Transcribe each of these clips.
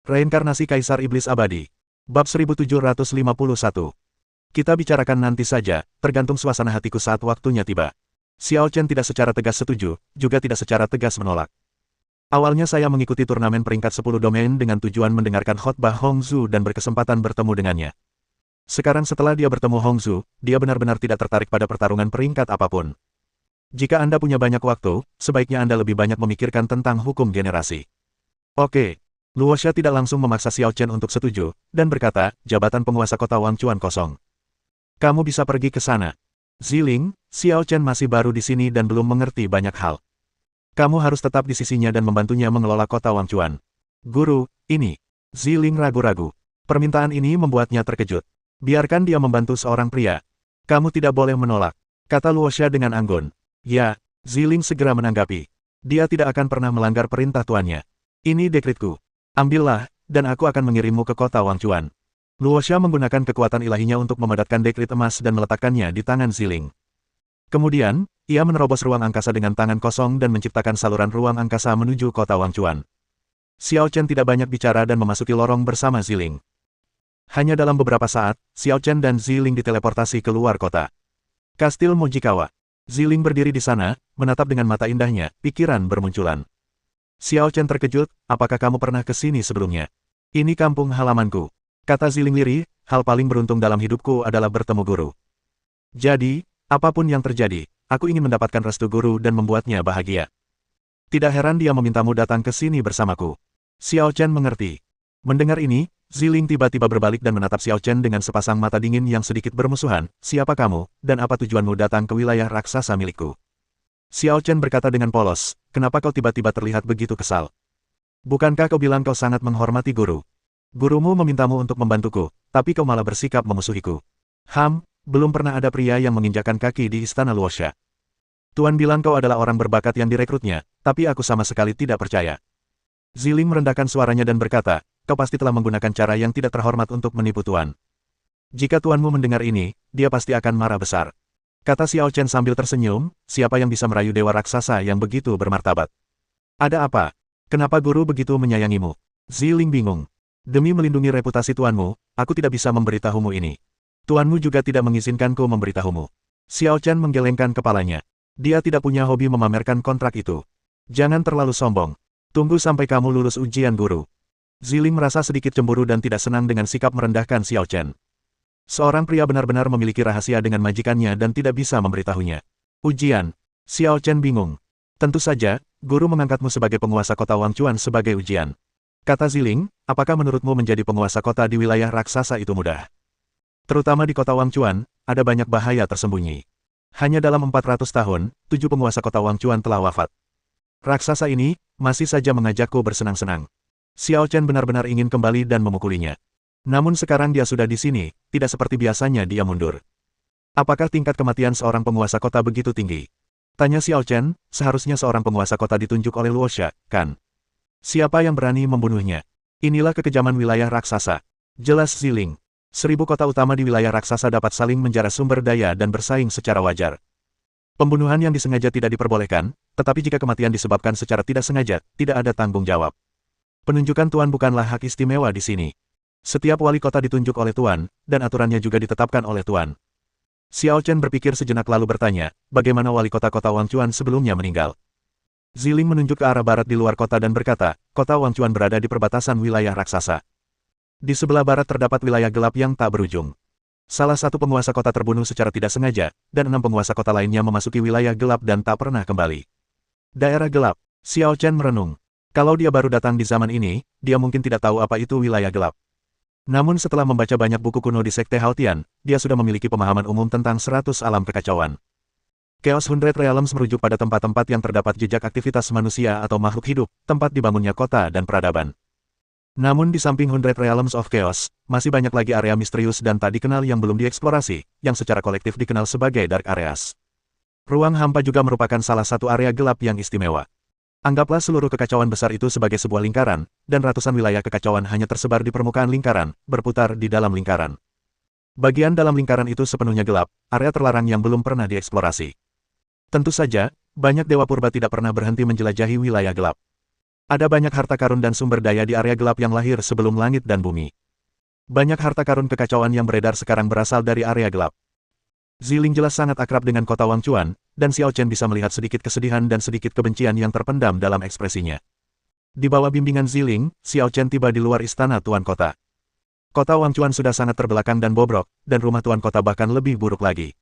Reinkarnasi Kaisar Iblis Abadi. Bab 1751. Kita bicarakan nanti saja, tergantung suasana hatiku saat waktunya tiba. Xiao Chen tidak secara tegas setuju, juga tidak secara tegas menolak. Awalnya saya mengikuti turnamen peringkat 10 domain dengan tujuan mendengarkan khotbah Hong Zhu dan berkesempatan bertemu dengannya. Sekarang setelah dia bertemu Hong Zhu, dia benar-benar tidak tertarik pada pertarungan peringkat apapun. Jika Anda punya banyak waktu, sebaiknya Anda lebih banyak memikirkan tentang hukum generasi. Oke. Luosha tidak langsung memaksa Xiao Chen untuk setuju, dan berkata, jabatan penguasa kota Wangchuan kosong. Kamu bisa pergi ke sana. Ziling, Xiao Chen masih baru di sini dan belum mengerti banyak hal. Kamu harus tetap di sisinya dan membantunya mengelola kota Wangchuan. Guru, ini. Ziling ragu-ragu. Permintaan ini membuatnya terkejut. Biarkan dia membantu seorang pria. Kamu tidak boleh menolak, kata Luosha dengan anggun. Ya, Ziling segera menanggapi. Dia tidak akan pernah melanggar perintah tuannya. Ini dekretku. Ambillah, dan aku akan mengirimmu ke kota Wangchuan. Luosha menggunakan kekuatan ilahinya untuk memadatkan dekret emas dan meletakkannya di tangan Ziling. Kemudian, ia menerobos ruang angkasa dengan tangan kosong dan menciptakan saluran ruang angkasa menuju kota Wangchuan. Xiao Chen tidak banyak bicara dan memasuki lorong bersama Ziling. Hanya dalam beberapa saat, Xiao Chen dan Ziling diteleportasi ke luar kota. Kastil Mojikawa. Ziling berdiri di sana, menatap dengan mata indahnya, pikiran bermunculan. Xiao Chen terkejut, apakah kamu pernah ke sini sebelumnya? Ini kampung halamanku. Kata Ziling lirih, hal paling beruntung dalam hidupku adalah bertemu guru. Jadi, apapun yang terjadi, aku ingin mendapatkan restu guru dan membuatnya bahagia. Tidak heran dia memintamu datang ke sini bersamaku. Xiao Chen mengerti. Mendengar ini, Ziling tiba-tiba berbalik dan menatap Xiao Chen dengan sepasang mata dingin yang sedikit bermusuhan. Siapa kamu, dan apa tujuanmu datang ke wilayah raksasa milikku? Xiao Chen berkata dengan polos, kenapa kau tiba-tiba terlihat begitu kesal? Bukankah kau bilang kau sangat menghormati guru? Gurumu memintamu untuk membantuku, tapi kau malah bersikap memusuhiku. Belum pernah ada pria yang menginjakkan kaki di istana Luosha. Tuan bilang kau adalah orang berbakat yang direkrutnya, tapi aku sama sekali tidak percaya. Ziling merendahkan suaranya dan berkata, kau pasti telah menggunakan cara yang tidak terhormat untuk menipu tuan. Jika tuanmu mendengar ini, dia pasti akan marah besar. Kata Xiao Chen sambil tersenyum, siapa yang bisa merayu dewa raksasa yang begitu bermartabat? Ada apa? Kenapa guru begitu menyayangimu? Ziling bingung. Demi melindungi reputasi tuanmu, aku tidak bisa memberitahumu ini. Tuanmu juga tidak mengizinkanku memberitahumu. Xiao Chen menggelengkan kepalanya. Dia tidak punya hobi memamerkan kontrak itu. Jangan terlalu sombong. Tunggu sampai kamu lulus ujian guru. Ziling merasa sedikit cemburu dan tidak senang dengan sikap merendahkan Xiao Chen. Seorang pria benar-benar memiliki rahasia dengan majikannya dan tidak bisa memberitahunya. Ujian. Xiao Chen bingung. Tentu saja, guru mengangkatmu sebagai penguasa kota Wangchuan sebagai ujian. Kata Ziling, apakah menurutmu menjadi penguasa kota di wilayah raksasa itu mudah? Terutama di kota Wangchuan, ada banyak bahaya tersembunyi. Hanya dalam 400 tahun, 7 penguasa kota Wangchuan telah wafat. Raksasa ini, masih saja mengajakku bersenang-senang. Xiao Chen benar-benar ingin kembali dan memukulinya. Namun sekarang dia sudah di sini, tidak seperti biasanya dia mundur. Apakah tingkat kematian seorang penguasa kota begitu tinggi? Tanya Xiao Chen, seharusnya seorang penguasa kota ditunjuk oleh Luosha, kan? Siapa yang berani membunuhnya? Inilah kekejaman wilayah raksasa. Jelas Ziling. 1000 kota utama di wilayah raksasa dapat saling menjara sumber daya dan bersaing secara wajar. Pembunuhan yang disengaja tidak diperbolehkan, tetapi jika kematian disebabkan secara tidak sengaja, tidak ada tanggung jawab. Penunjukan tuan bukanlah hak istimewa di sini. Setiap wali kota ditunjuk oleh tuan, dan aturannya juga ditetapkan oleh tuan. Xiao Chen berpikir sejenak lalu bertanya, bagaimana wali kota-kota Wangchuan sebelumnya meninggal? Ziling menunjuk ke arah barat di luar kota dan berkata, kota Wangchuan berada di perbatasan wilayah raksasa. Di sebelah barat terdapat wilayah gelap yang tak berujung. Salah satu penguasa kota terbunuh secara tidak sengaja, dan 6 penguasa kota lainnya memasuki wilayah gelap dan tak pernah kembali. Daerah gelap. Xiao Chen merenung. Kalau dia baru datang di zaman ini, dia mungkin tidak tahu apa itu wilayah gelap. Namun setelah membaca banyak buku kuno di Sekte Haotian, dia sudah memiliki pemahaman umum tentang 100 alam kekacauan. Chaos 100 Realms merujuk pada tempat-tempat yang terdapat jejak aktivitas manusia atau makhluk hidup, tempat dibangunnya kota dan peradaban. Namun di samping 100 Realms of Chaos, masih banyak lagi area misterius dan tak dikenal yang belum dieksplorasi, yang secara kolektif dikenal sebagai Dark Areas. Ruang hampa juga merupakan salah satu area gelap yang istimewa. Anggaplah seluruh kekacauan besar itu sebagai sebuah lingkaran, dan ratusan wilayah kekacauan hanya tersebar di permukaan lingkaran, berputar di dalam lingkaran. Bagian dalam lingkaran itu sepenuhnya gelap, area terlarang yang belum pernah dieksplorasi. Tentu saja, banyak dewa purba tidak pernah berhenti menjelajahi wilayah gelap. Ada banyak harta karun dan sumber daya di area gelap yang lahir sebelum langit dan bumi. Banyak harta karun kekacauan yang beredar sekarang berasal dari area gelap. Ziling jelas sangat akrab dengan kota Wangchuan, dan Xiao Chen bisa melihat sedikit kesedihan dan sedikit kebencian yang terpendam dalam ekspresinya. Di bawah bimbingan Ziling, Xiao Chen tiba di luar istana Tuan Kota. Kota Wangchuan sudah sangat terbelakang dan bobrok, dan rumah Tuan Kota bahkan lebih buruk lagi.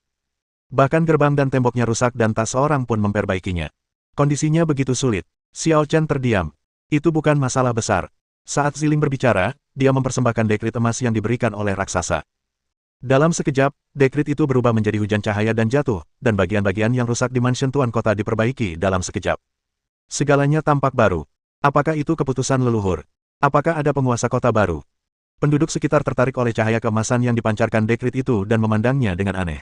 Bahkan gerbang dan temboknya rusak dan tak seorang pun memperbaikinya. Kondisinya begitu sulit. Xiao Chen terdiam. Itu bukan masalah besar. Saat Ziling berbicara, dia mempersembahkan dekrit emas yang diberikan oleh raksasa. Dalam sekejap, dekrit itu berubah menjadi hujan cahaya dan jatuh, dan bagian-bagian yang rusak di mansion Tuan Kota diperbaiki dalam sekejap. Segalanya tampak baru. Apakah itu keputusan leluhur? Apakah ada penguasa kota baru? Penduduk sekitar tertarik oleh cahaya keemasan yang dipancarkan dekrit itu dan memandangnya dengan aneh.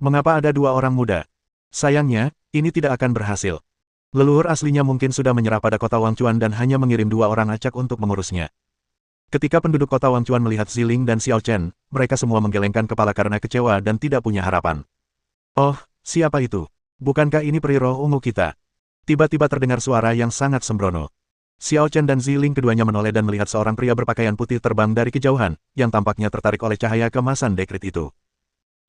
Mengapa ada dua orang muda? Sayangnya, ini tidak akan berhasil. Leluhur aslinya mungkin sudah menyerah pada kota Wangchuan dan hanya mengirim dua orang acak untuk mengurusnya. Ketika penduduk kota Wangchuan melihat Ziling dan Xiao Chen, mereka semua menggelengkan kepala karena kecewa dan tidak punya harapan. Oh, siapa itu? Bukankah ini peri roh ungu kita? Tiba-tiba terdengar suara yang sangat sembrono. Xiao Chen dan Ziling keduanya menoleh dan melihat seorang pria berpakaian putih terbang dari kejauhan, yang tampaknya tertarik oleh cahaya keemasan dekrit itu.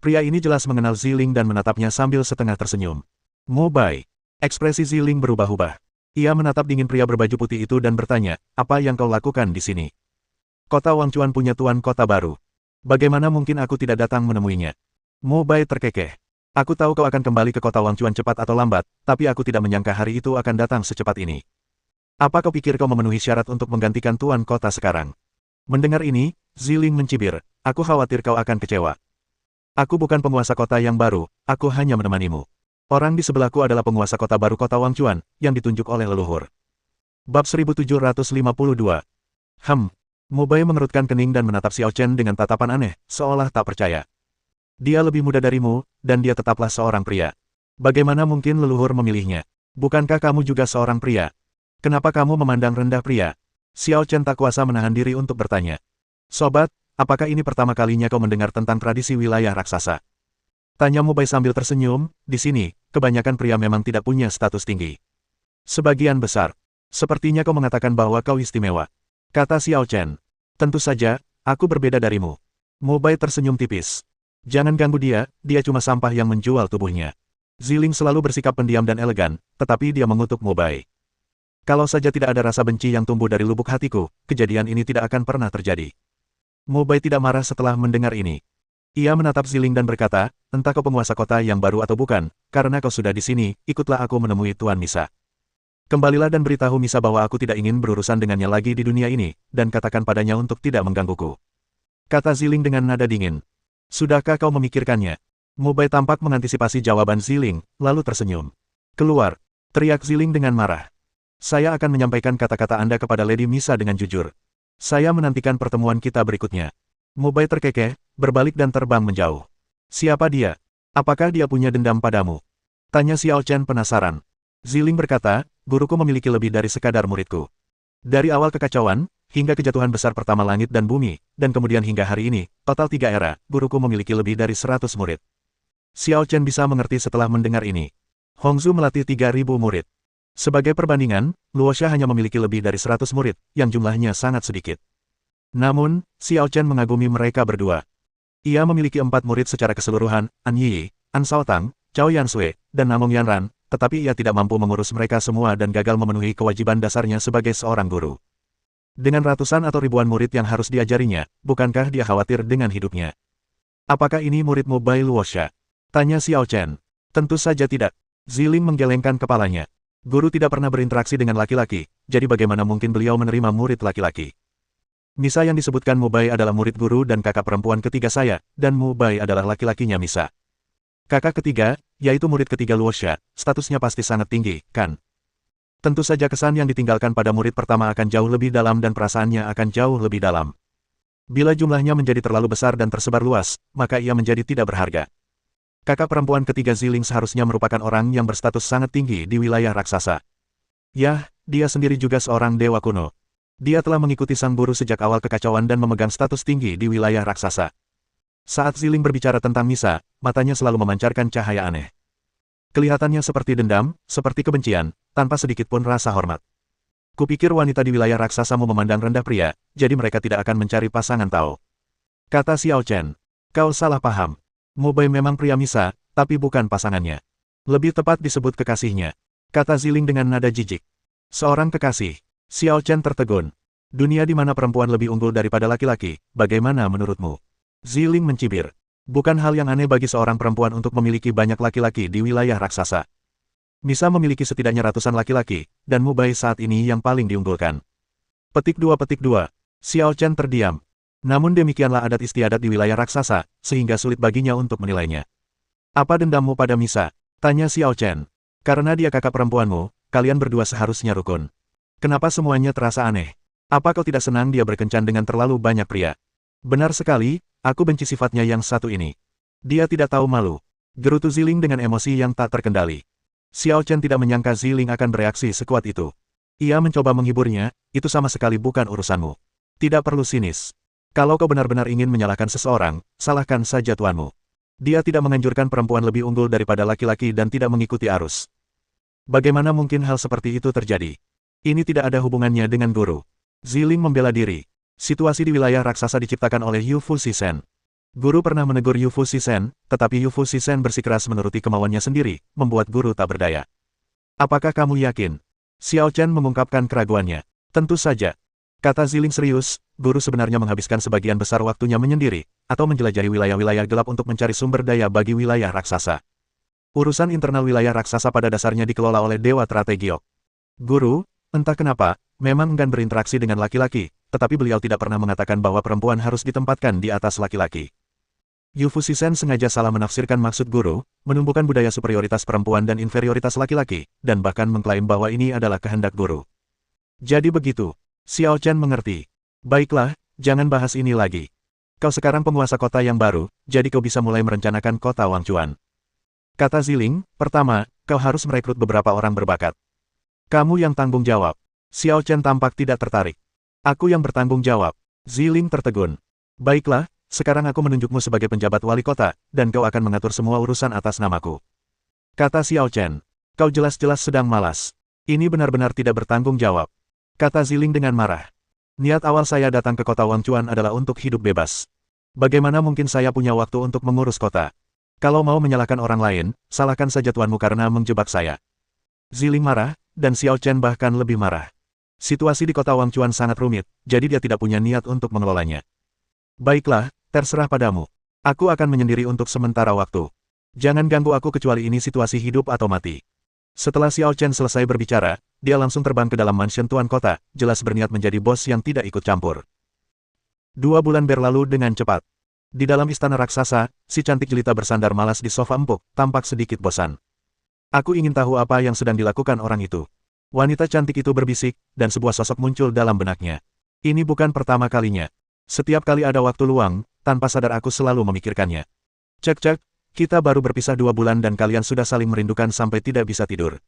Pria ini jelas mengenal Ziling dan menatapnya sambil setengah tersenyum. Mo Bai. Ekspresi Ziling berubah-ubah. Ia menatap dingin pria berbaju putih itu dan bertanya, apa yang kau lakukan di sini? Kota Wangchuan punya tuan kota baru. Bagaimana mungkin aku tidak datang menemuinya? Mo Bai terkekeh. Aku tahu kau akan kembali ke kota Wangchuan cepat atau lambat, tapi aku tidak menyangka hari itu akan datang secepat ini. Apa kau pikir kau memenuhi syarat untuk menggantikan tuan kota sekarang? Mendengar ini, Ziling mencibir, aku khawatir kau akan kecewa. Aku bukan penguasa kota yang baru, aku hanya menemanimu. Orang di sebelahku adalah penguasa kota baru kota Wangchuan, yang ditunjuk oleh leluhur. Bab 1752. Mo Bai mengerutkan kening dan menatap Xiao Chen dengan tatapan aneh, seolah tak percaya. Dia lebih muda darimu, dan dia tetaplah seorang pria. Bagaimana mungkin leluhur memilihnya? Bukankah kamu juga seorang pria? Kenapa kamu memandang rendah pria? Xiao Chen tak kuasa menahan diri untuk bertanya. Sobat, apakah ini pertama kalinya kau mendengar tentang tradisi wilayah raksasa? Tanya Mo Bai sambil tersenyum, di sini, kebanyakan pria memang tidak punya status tinggi. Sebagian besar. Sepertinya kau mengatakan bahwa kau istimewa. Kata Xiao Chen. Tentu saja, aku berbeda darimu. Mo Bai tersenyum tipis. Jangan ganggu dia, dia cuma sampah yang menjual tubuhnya. Ziling selalu bersikap pendiam dan elegan, tetapi dia mengutuk Mo Bai. Kalau saja tidak ada rasa benci yang tumbuh dari lubuk hatiku, kejadian ini tidak akan pernah terjadi. Mo Bai tidak marah setelah mendengar ini. Ia menatap Ziling dan berkata, entah kau penguasa kota yang baru atau bukan, karena kau sudah di sini, ikutlah aku menemui Tuan Misa. Kembalilah dan beritahu Misa bahwa aku tidak ingin berurusan dengannya lagi di dunia ini, dan katakan padanya untuk tidak menggangguku. Kata Ziling dengan nada dingin. Sudahkah kau memikirkannya? Mo Bai tampak mengantisipasi jawaban Ziling, lalu tersenyum. Keluar, teriak Ziling dengan marah. Saya akan menyampaikan kata-kata Anda kepada Lady Misa dengan jujur. Saya menantikan pertemuan kita berikutnya. Mo Bai terkekeh, berbalik dan terbang menjauh. Siapa dia? Apakah dia punya dendam padamu? Tanya Xiao Chen penasaran. Ziling berkata, guruku memiliki lebih dari sekadar muridku. Dari awal kekacauan, hingga kejatuhan besar pertama langit dan bumi, dan kemudian hingga hari ini, total 3 era, guruku memiliki lebih dari 100 murid. Xiao Chen bisa mengerti setelah mendengar ini. Hongzhu melatih 3.000 murid. Sebagai perbandingan, Luosha hanya memiliki lebih dari 100 murid, yang jumlahnya sangat sedikit. Namun, Xiao Chen mengagumi mereka berdua. Ia memiliki 4 murid secara keseluruhan, An Yi, An Shaotang, Cao Yansui, dan Namong Yanran, tetapi ia tidak mampu mengurus mereka semua dan gagal memenuhi kewajiban dasarnya sebagai seorang guru. Dengan ratusan atau ribuan murid yang harus diajarinya, bukankah dia khawatir dengan hidupnya? Apakah ini murid Mo Bai Luosha? Tanya Xiao Chen. Tentu saja tidak. Ziling menggelengkan kepalanya. Guru tidak pernah berinteraksi dengan laki-laki, jadi bagaimana mungkin beliau menerima murid laki-laki? Misa yang disebutkan Mo Bai adalah murid guru dan kakak perempuan ketiga saya, dan Mo Bai adalah laki-lakinya Misa. Kakak ketiga, yaitu murid ketiga Luosha, statusnya pasti sangat tinggi, kan? Tentu saja kesan yang ditinggalkan pada murid pertama akan jauh lebih dalam dan perasaannya akan jauh lebih dalam. Bila jumlahnya menjadi terlalu besar dan tersebar luas, maka ia menjadi tidak berharga. Kakak perempuan ketiga Ziling seharusnya merupakan orang yang berstatus sangat tinggi di wilayah raksasa. Yah, dia sendiri juga seorang dewa kuno. Dia telah mengikuti sang guru sejak awal kekacauan dan memegang status tinggi di wilayah raksasa. Saat Ziling berbicara tentang Misa, matanya selalu memancarkan cahaya aneh. Kelihatannya seperti dendam, seperti kebencian, tanpa sedikit pun rasa hormat. Kupikir wanita di wilayah raksasamu memandang rendah pria, jadi mereka tidak akan mencari pasangan Tao. Kata Xiao Chen. Kau salah paham. Mu Bai memang pria misa, tapi bukan pasangannya. Lebih tepat disebut kekasihnya. Kata Ziling dengan nada jijik. Seorang kekasih. Xiao Chen tertegun. Dunia di mana perempuan lebih unggul daripada laki-laki, bagaimana menurutmu? Ziling mencibir. Bukan hal yang aneh bagi seorang perempuan untuk memiliki banyak laki-laki di wilayah raksasa. Misa memiliki setidaknya ratusan laki-laki, dan Mu Bai saat ini yang paling diunggulkan. Petik 2. Xiao Chen terdiam. Namun demikianlah adat istiadat di wilayah raksasa, sehingga sulit baginya untuk menilainya. Apa dendammu pada Misa? Tanya Xiao Chen. Karena dia kakak perempuanmu, kalian berdua seharusnya rukun. Kenapa semuanya terasa aneh? Apa kau tidak senang dia berkencan dengan terlalu banyak pria? Benar sekali, aku benci sifatnya yang satu ini. Dia tidak tahu malu. Gerutu Ziling dengan emosi yang tak terkendali. Xiao Chen tidak menyangka Ziling akan bereaksi sekuat itu. Ia mencoba menghiburnya, itu sama sekali bukan urusanmu. Tidak perlu sinis. Kalau kau benar-benar ingin menyalahkan seseorang, salahkan saja tuanmu. Dia tidak menganjurkan perempuan lebih unggul daripada laki-laki dan tidak mengikuti arus. Bagaimana mungkin hal seperti itu terjadi? Ini tidak ada hubungannya dengan guru. Ziling membela diri. Situasi di wilayah raksasa diciptakan oleh Yu Fu Shisen. Guru pernah menegur Yu Fu Shisen, tetapi Yu Fu Shisen bersikeras menuruti kemauannya sendiri, membuat guru tak berdaya. Apakah kamu yakin? Xiao Chen mengungkapkan keraguannya. Tentu saja. Kata Ziling serius, guru sebenarnya menghabiskan sebagian besar waktunya menyendiri, atau menjelajahi wilayah-wilayah gelap untuk mencari sumber daya bagi wilayah raksasa. Urusan internal wilayah raksasa pada dasarnya dikelola oleh Dewa Teratai Giok. Guru, entah kenapa, memang enggan berinteraksi dengan laki-laki, tetapi beliau tidak pernah mengatakan bahwa perempuan harus ditempatkan di atas laki-laki. Yu Fu Shisen sengaja salah menafsirkan maksud guru, menumbuhkan budaya superioritas perempuan dan inferioritas laki-laki, dan bahkan mengklaim bahwa ini adalah kehendak guru. Jadi begitu. Xiao Chen mengerti. Baiklah, jangan bahas ini lagi. Kau sekarang penguasa kota yang baru, jadi kau bisa mulai merencanakan kota Wangchuan. Kata Ziling, pertama, kau harus merekrut beberapa orang berbakat. Kamu yang tanggung jawab. Xiao Chen tampak tidak tertarik. Aku yang bertanggung jawab. Ziling tertegun. Baiklah, sekarang aku menunjukmu sebagai penjabat wali kota, dan kau akan mengatur semua urusan atas namaku. Kata Xiao Chen. Kau jelas-jelas sedang malas. Ini benar-benar tidak bertanggung jawab. Kata Ziling dengan marah. Niat awal saya datang ke kota Wangchuan adalah untuk hidup bebas. Bagaimana mungkin saya punya waktu untuk mengurus kota? Kalau mau menyalahkan orang lain, salahkan saja tuanmu karena menjebak saya. Ziling marah, dan Xiao Chen bahkan lebih marah. Situasi di kota Wangchuan sangat rumit, jadi dia tidak punya niat untuk mengelolanya. Baiklah, terserah padamu. Aku akan menyendiri untuk sementara waktu. Jangan ganggu aku kecuali ini situasi hidup atau mati. Setelah Xiao Chen selesai berbicara, dia langsung terbang ke dalam mansion tuan kota, jelas berniat menjadi bos yang tidak ikut campur. 2 bulan berlalu dengan cepat. Di dalam istana raksasa, si cantik jelita bersandar malas di sofa empuk, tampak sedikit bosan. Aku ingin tahu apa yang sedang dilakukan orang itu. Wanita cantik itu berbisik, dan sebuah sosok muncul dalam benaknya. Ini bukan pertama kalinya. Setiap kali ada waktu luang, tanpa sadar aku selalu memikirkannya. Cek-cek, kita baru berpisah 2 bulan dan kalian sudah saling merindukan sampai tidak bisa tidur.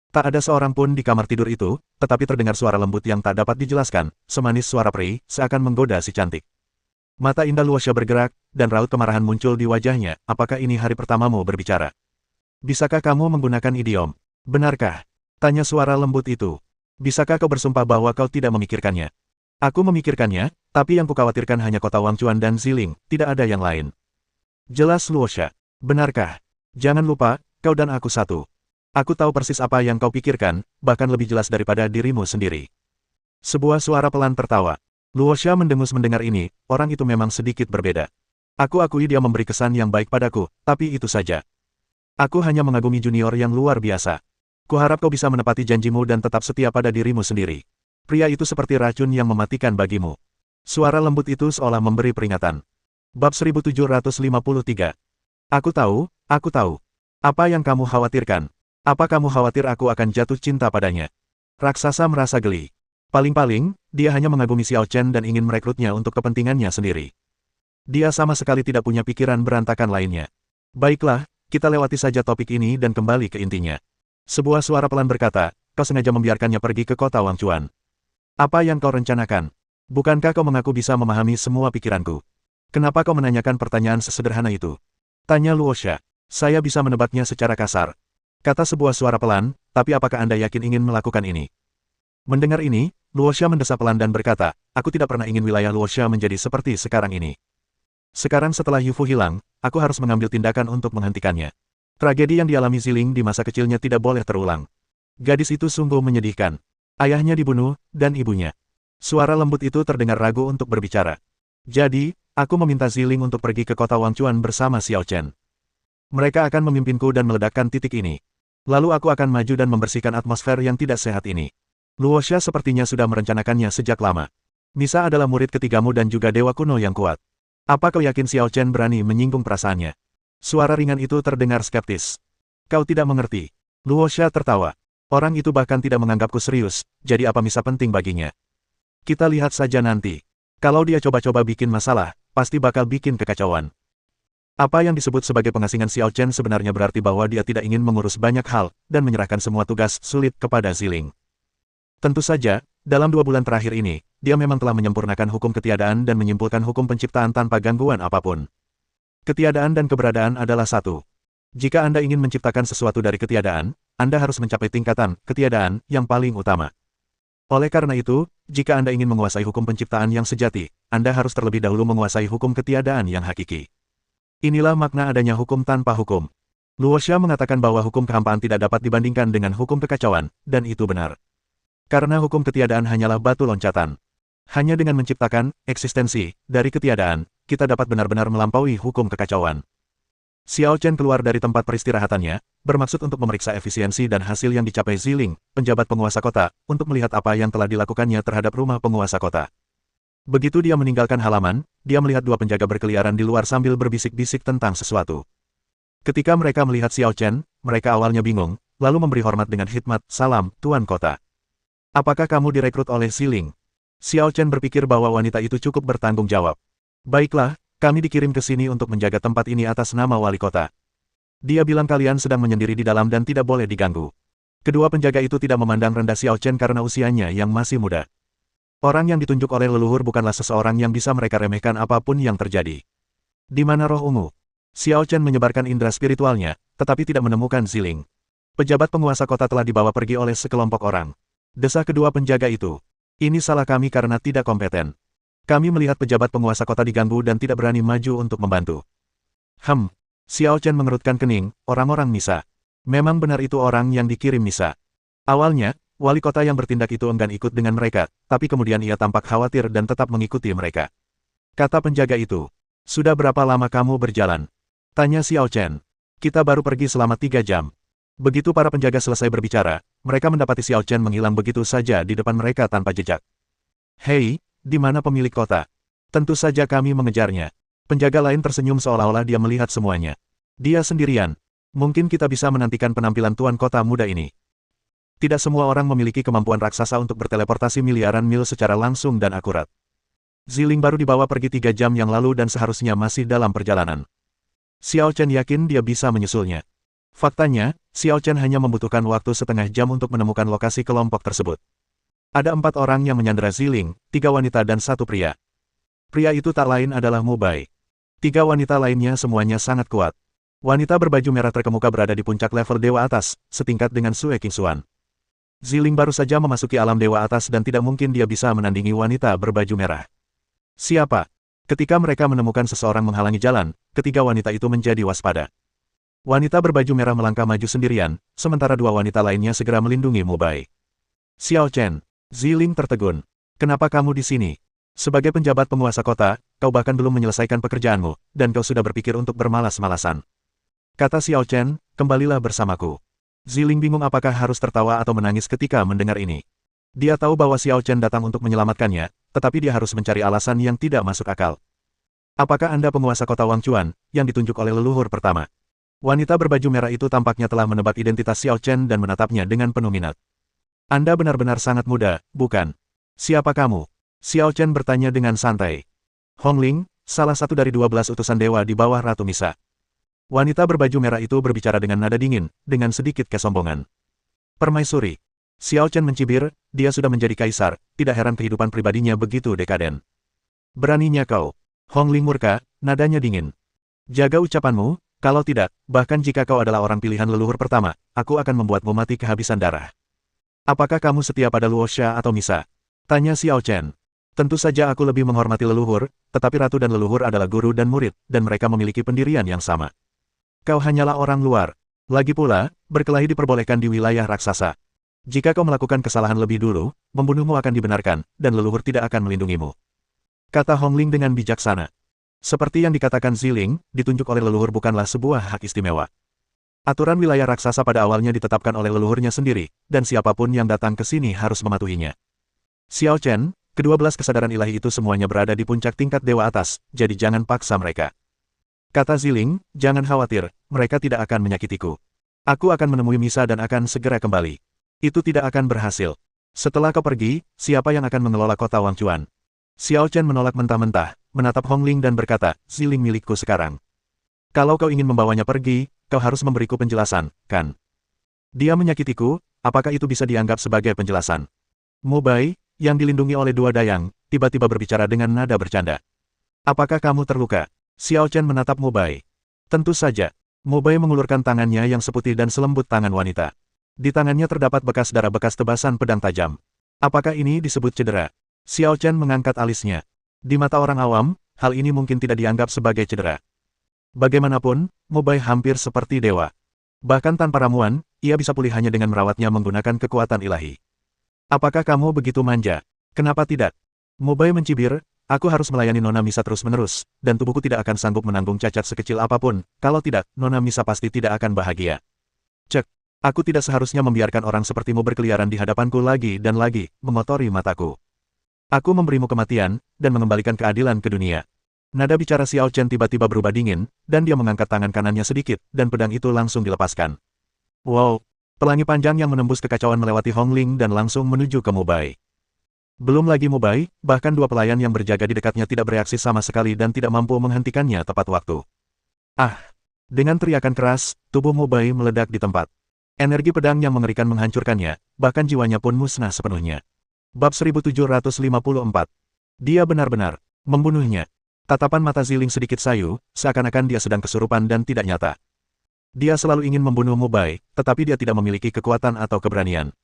Tak ada seorang pun di kamar tidur itu, tetapi terdengar suara lembut yang tak dapat dijelaskan, semanis suara peri, seakan menggoda si cantik. Mata indah Luosha bergerak, dan raut kemarahan muncul di wajahnya. Apakah ini hari pertamamu berbicara? Bisakah kamu menggunakan idiom? Benarkah? Tanya suara lembut itu. Bisakah kau bersumpah bahwa kau tidak memikirkannya? Aku memikirkannya, tapi yang kukhawatirkan hanya kota Wangchuan dan Ziling, tidak ada yang lain. Jelas Luosha. Benarkah? Jangan lupa, kau dan aku satu. Aku tahu persis apa yang kau pikirkan, bahkan lebih jelas daripada dirimu sendiri. Sebuah suara pelan tertawa. Luosha mendengus mendengar ini, orang itu memang sedikit berbeda. Aku akui dia memberi kesan yang baik padaku, tapi itu saja. Aku hanya mengagumi junior yang luar biasa. Kuharap kau bisa menepati janjimu dan tetap setia pada dirimu sendiri. Pria itu seperti racun yang mematikan bagimu. Suara lembut itu seolah memberi peringatan. Bab 1753. Aku tahu. Apa yang kamu khawatirkan? Apa kamu khawatir aku akan jatuh cinta padanya? Raksasa merasa geli. Paling-paling, dia hanya mengagumi Xiao Chen dan ingin merekrutnya untuk kepentingannya sendiri. Dia sama sekali tidak punya pikiran berantakan lainnya. Baiklah, kita lewati saja topik ini dan kembali ke intinya. Sebuah suara pelan berkata, kau sengaja membiarkannya pergi ke kota Wangchuan. Apa yang kau rencanakan? Bukankah kau mengaku bisa memahami semua pikiranku? Kenapa kau menanyakan pertanyaan sesederhana itu? Tanya Luosha. Saya bisa menebaknya secara kasar. Kata sebuah suara pelan, tapi apakah Anda yakin ingin melakukan ini? Mendengar ini, Luosha mendesah pelan dan berkata, aku tidak pernah ingin wilayah Luosha menjadi seperti sekarang ini. Sekarang setelah Yufu hilang, aku harus mengambil tindakan untuk menghentikannya. Tragedi yang dialami Ziling di masa kecilnya tidak boleh terulang. Gadis itu sungguh menyedihkan. Ayahnya dibunuh, dan ibunya. Suara lembut itu terdengar ragu untuk berbicara. Jadi, aku meminta Ziling untuk pergi ke kota Wangchuan bersama Xiao Chen. Mereka akan memimpinku dan meledakkan titik ini. Lalu aku akan maju dan membersihkan atmosfer yang tidak sehat ini. Luosha sepertinya sudah merencanakannya sejak lama. Nisa adalah murid ketigamu dan juga dewa kuno yang kuat. Apa kau yakin Xiao Chen berani menyinggung perasaannya? Suara ringan itu terdengar skeptis. Kau tidak mengerti. Luosha tertawa. Orang itu bahkan tidak menganggapku serius, jadi apa misa penting baginya? Kita lihat saja nanti. Kalau dia coba-coba bikin masalah, pasti bakal bikin kekacauan. Apa yang disebut sebagai pengasingan Xiao Chen sebenarnya berarti bahwa dia tidak ingin mengurus banyak hal, dan menyerahkan semua tugas sulit kepada Ziling. Tentu saja, dalam 2 bulan terakhir ini, dia memang telah menyempurnakan hukum ketiadaan dan menyimpulkan hukum penciptaan tanpa gangguan apapun. Ketiadaan dan keberadaan adalah satu. Jika Anda ingin menciptakan sesuatu dari ketiadaan, Anda harus mencapai tingkatan ketiadaan yang paling utama. Oleh karena itu, jika Anda ingin menguasai hukum penciptaan yang sejati, Anda harus terlebih dahulu menguasai hukum ketiadaan yang hakiki. Inilah makna adanya hukum tanpa hukum. Luosha mengatakan bahwa hukum kehampaan tidak dapat dibandingkan dengan hukum kekacauan, dan itu benar. Karena hukum ketiadaan hanyalah batu loncatan. Hanya dengan menciptakan eksistensi dari ketiadaan, kita dapat benar-benar melampaui hukum kekacauan. Xiao Chen keluar dari tempat peristirahatannya, bermaksud untuk memeriksa efisiensi dan hasil yang dicapai Ziling, penjabat penguasa kota, untuk melihat apa yang telah dilakukannya terhadap rumah penguasa kota. Begitu dia meninggalkan halaman, dia melihat 2 penjaga berkeliaran di luar sambil berbisik-bisik tentang sesuatu. Ketika mereka melihat Xiao Chen, mereka awalnya bingung, lalu memberi hormat dengan khidmat, salam, Tuan Kota. Apakah kamu direkrut oleh Ziling? Xiao Chen berpikir bahwa wanita itu cukup bertanggung jawab. Baiklah, kami dikirim ke sini untuk menjaga tempat ini atas nama wali kota. Dia bilang kalian sedang menyendiri di dalam dan tidak boleh diganggu. Kedua penjaga itu tidak memandang rendah Xiao Chen karena usianya yang masih muda. Orang yang ditunjuk oleh leluhur bukanlah seseorang yang bisa mereka remehkan apapun yang terjadi. Di mana roh ungu? Xiao Chen menyebarkan indera spiritualnya, tetapi tidak menemukan Ziling. Pejabat penguasa kota telah dibawa pergi oleh sekelompok orang. Desah kedua penjaga itu. Ini salah kami karena tidak kompeten. Kami melihat pejabat penguasa kota diganggu dan tidak berani maju untuk membantu. Xiao Chen mengerutkan kening, orang-orang Misa. Memang benar itu orang yang dikirim Misa. Awalnya, wali kota yang bertindak itu enggan ikut dengan mereka, tapi kemudian ia tampak khawatir dan tetap mengikuti mereka. Kata penjaga itu, sudah berapa lama kamu berjalan? Tanya Xiao Chen. Kita baru pergi selama 3 jam. Begitu para penjaga selesai berbicara, mereka mendapati Xiao Chen menghilang begitu saja di depan mereka tanpa jejak. Hei, di mana pemilik kota? Tentu saja kami mengejarnya. Penjaga lain tersenyum seolah-olah dia melihat semuanya. Dia sendirian. Mungkin kita bisa menantikan penampilan tuan kota muda ini. Tidak semua orang memiliki kemampuan raksasa untuk berteleportasi miliaran mil secara langsung dan akurat. Ziling baru dibawa pergi 3 jam yang lalu dan seharusnya masih dalam perjalanan. Xiao Chen yakin dia bisa menyusulnya. Faktanya, Xiao Chen hanya membutuhkan waktu setengah jam untuk menemukan lokasi kelompok tersebut. Ada 4 orang yang menyandera Ziling, 3 wanita dan 1 pria. Pria itu tak lain adalah Mu Bai. 3 wanita lainnya semuanya sangat kuat. Wanita berbaju merah terkemuka berada di puncak level dewa atas, setingkat dengan Sue Qingxuan. Ziling baru saja memasuki alam dewa atas dan tidak mungkin dia bisa menandingi wanita berbaju merah. Siapa? Ketika mereka menemukan seseorang menghalangi jalan, ketiga wanita itu menjadi waspada. Wanita berbaju merah melangkah maju sendirian, sementara 2 wanita lainnya segera melindungi Mu Bai. Xiao Chen. Ziling tertegun. Kenapa kamu di sini? Sebagai penjabat penguasa kota, kau bahkan belum menyelesaikan pekerjaanmu, dan kau sudah berpikir untuk bermalas-malasan. Kata Xiao Chen, kembalilah bersamaku. Ziling bingung apakah harus tertawa atau menangis ketika mendengar ini. Dia tahu bahwa Xiao Chen datang untuk menyelamatkannya, tetapi dia harus mencari alasan yang tidak masuk akal. Apakah Anda penguasa kota Wangchuan, yang ditunjuk oleh leluhur pertama? Wanita berbaju merah itu tampaknya telah menebak identitas Xiao Chen dan menatapnya dengan penuh minat. Anda benar-benar sangat muda, bukan? Siapa kamu? Xiao Chen bertanya dengan santai. Hongling, salah satu dari 12 utusan dewa di bawah Ratu Misa. Wanita berbaju merah itu berbicara dengan nada dingin, dengan sedikit kesombongan. Permaisuri. Xiao Chen mencibir, dia sudah menjadi kaisar, tidak heran kehidupan pribadinya begitu dekaden. Beraninya kau. Hongling murka, nadanya dingin. Jaga ucapanmu. Kalau tidak, bahkan jika kau adalah orang pilihan leluhur pertama, aku akan membuatmu mati kehabisan darah. Apakah kamu setia pada Luosha atau Misa? Tanya Xiao Chen. Tentu saja aku lebih menghormati leluhur, tetapi ratu dan leluhur adalah guru dan murid, dan mereka memiliki pendirian yang sama. Kau hanyalah orang luar. Lagi pula, berkelahi diperbolehkan di wilayah raksasa. Jika kau melakukan kesalahan lebih dulu, membunuhmu akan dibenarkan, dan leluhur tidak akan melindungimu. Kata Hongling dengan bijaksana. Seperti yang dikatakan Ziling, ditunjuk oleh leluhur bukanlah sebuah hak istimewa. Aturan wilayah raksasa pada awalnya ditetapkan oleh leluhurnya sendiri, dan siapapun yang datang ke sini harus mematuhinya. Xiao Chen, kedua belas kesadaran ilahi itu semuanya berada di puncak tingkat dewa atas, jadi jangan paksa mereka. Kata Ziling, jangan khawatir, mereka tidak akan menyakitiku. Aku akan menemui Misa dan akan segera kembali. Itu tidak akan berhasil. Setelah kau pergi, siapa yang akan mengelola kota Wangchuan? Xiao Chen menolak mentah-mentah, menatap Hongling dan berkata, Ziling milikku sekarang. Kalau kau ingin membawanya pergi, kau harus memberiku penjelasan, kan? Dia menyakitiku, apakah itu bisa dianggap sebagai penjelasan? Mubai, yang dilindungi oleh dua dayang, tiba-tiba berbicara dengan nada bercanda. Apakah kamu terluka? Xiao Chen menatap Mubai. Tentu saja. Mubai mengulurkan tangannya yang seputih dan selembut tangan wanita. Di tangannya terdapat bekas darah bekas tebasan pedang tajam. Apakah ini disebut cedera? Xiao Chen mengangkat alisnya. Di mata orang awam, hal ini mungkin tidak dianggap sebagai cedera. Bagaimanapun, Mubai hampir seperti dewa. Bahkan tanpa ramuan, ia bisa pulih hanya dengan merawatnya menggunakan kekuatan ilahi. Apakah kamu begitu manja? Kenapa tidak? Mubai mencibir, aku harus melayani Nona Misa terus-menerus, dan tubuhku tidak akan sanggup menanggung cacat sekecil apapun, kalau tidak, Nona Misa pasti tidak akan bahagia. Cek, aku tidak seharusnya membiarkan orang sepertimu berkeliaran di hadapanku lagi dan lagi, mengotori mataku. Aku memberimu kematian, dan mengembalikan keadilan ke dunia. Nada bicara Xiao Chen tiba-tiba berubah dingin, dan dia mengangkat tangan kanannya sedikit, dan pedang itu langsung dilepaskan. Wow! Pelangi panjang yang menembus kekacauan melewati Hongling dan langsung menuju ke Mubai. Belum lagi Mubai, bahkan dua pelayan yang berjaga di dekatnya tidak bereaksi sama sekali dan tidak mampu menghentikannya tepat waktu. Ah! Dengan teriakan keras, tubuh Mubai meledak di tempat. Energi pedang yang mengerikan menghancurkannya, bahkan jiwanya pun musnah sepenuhnya. Bab 1754. Dia benar-benar membunuhnya. Tatapan mata Ziling sedikit sayu, seakan-akan dia sedang kesurupan dan tidak nyata. Dia selalu ingin membunuh Mubai, tetapi dia tidak memiliki kekuatan atau keberanian.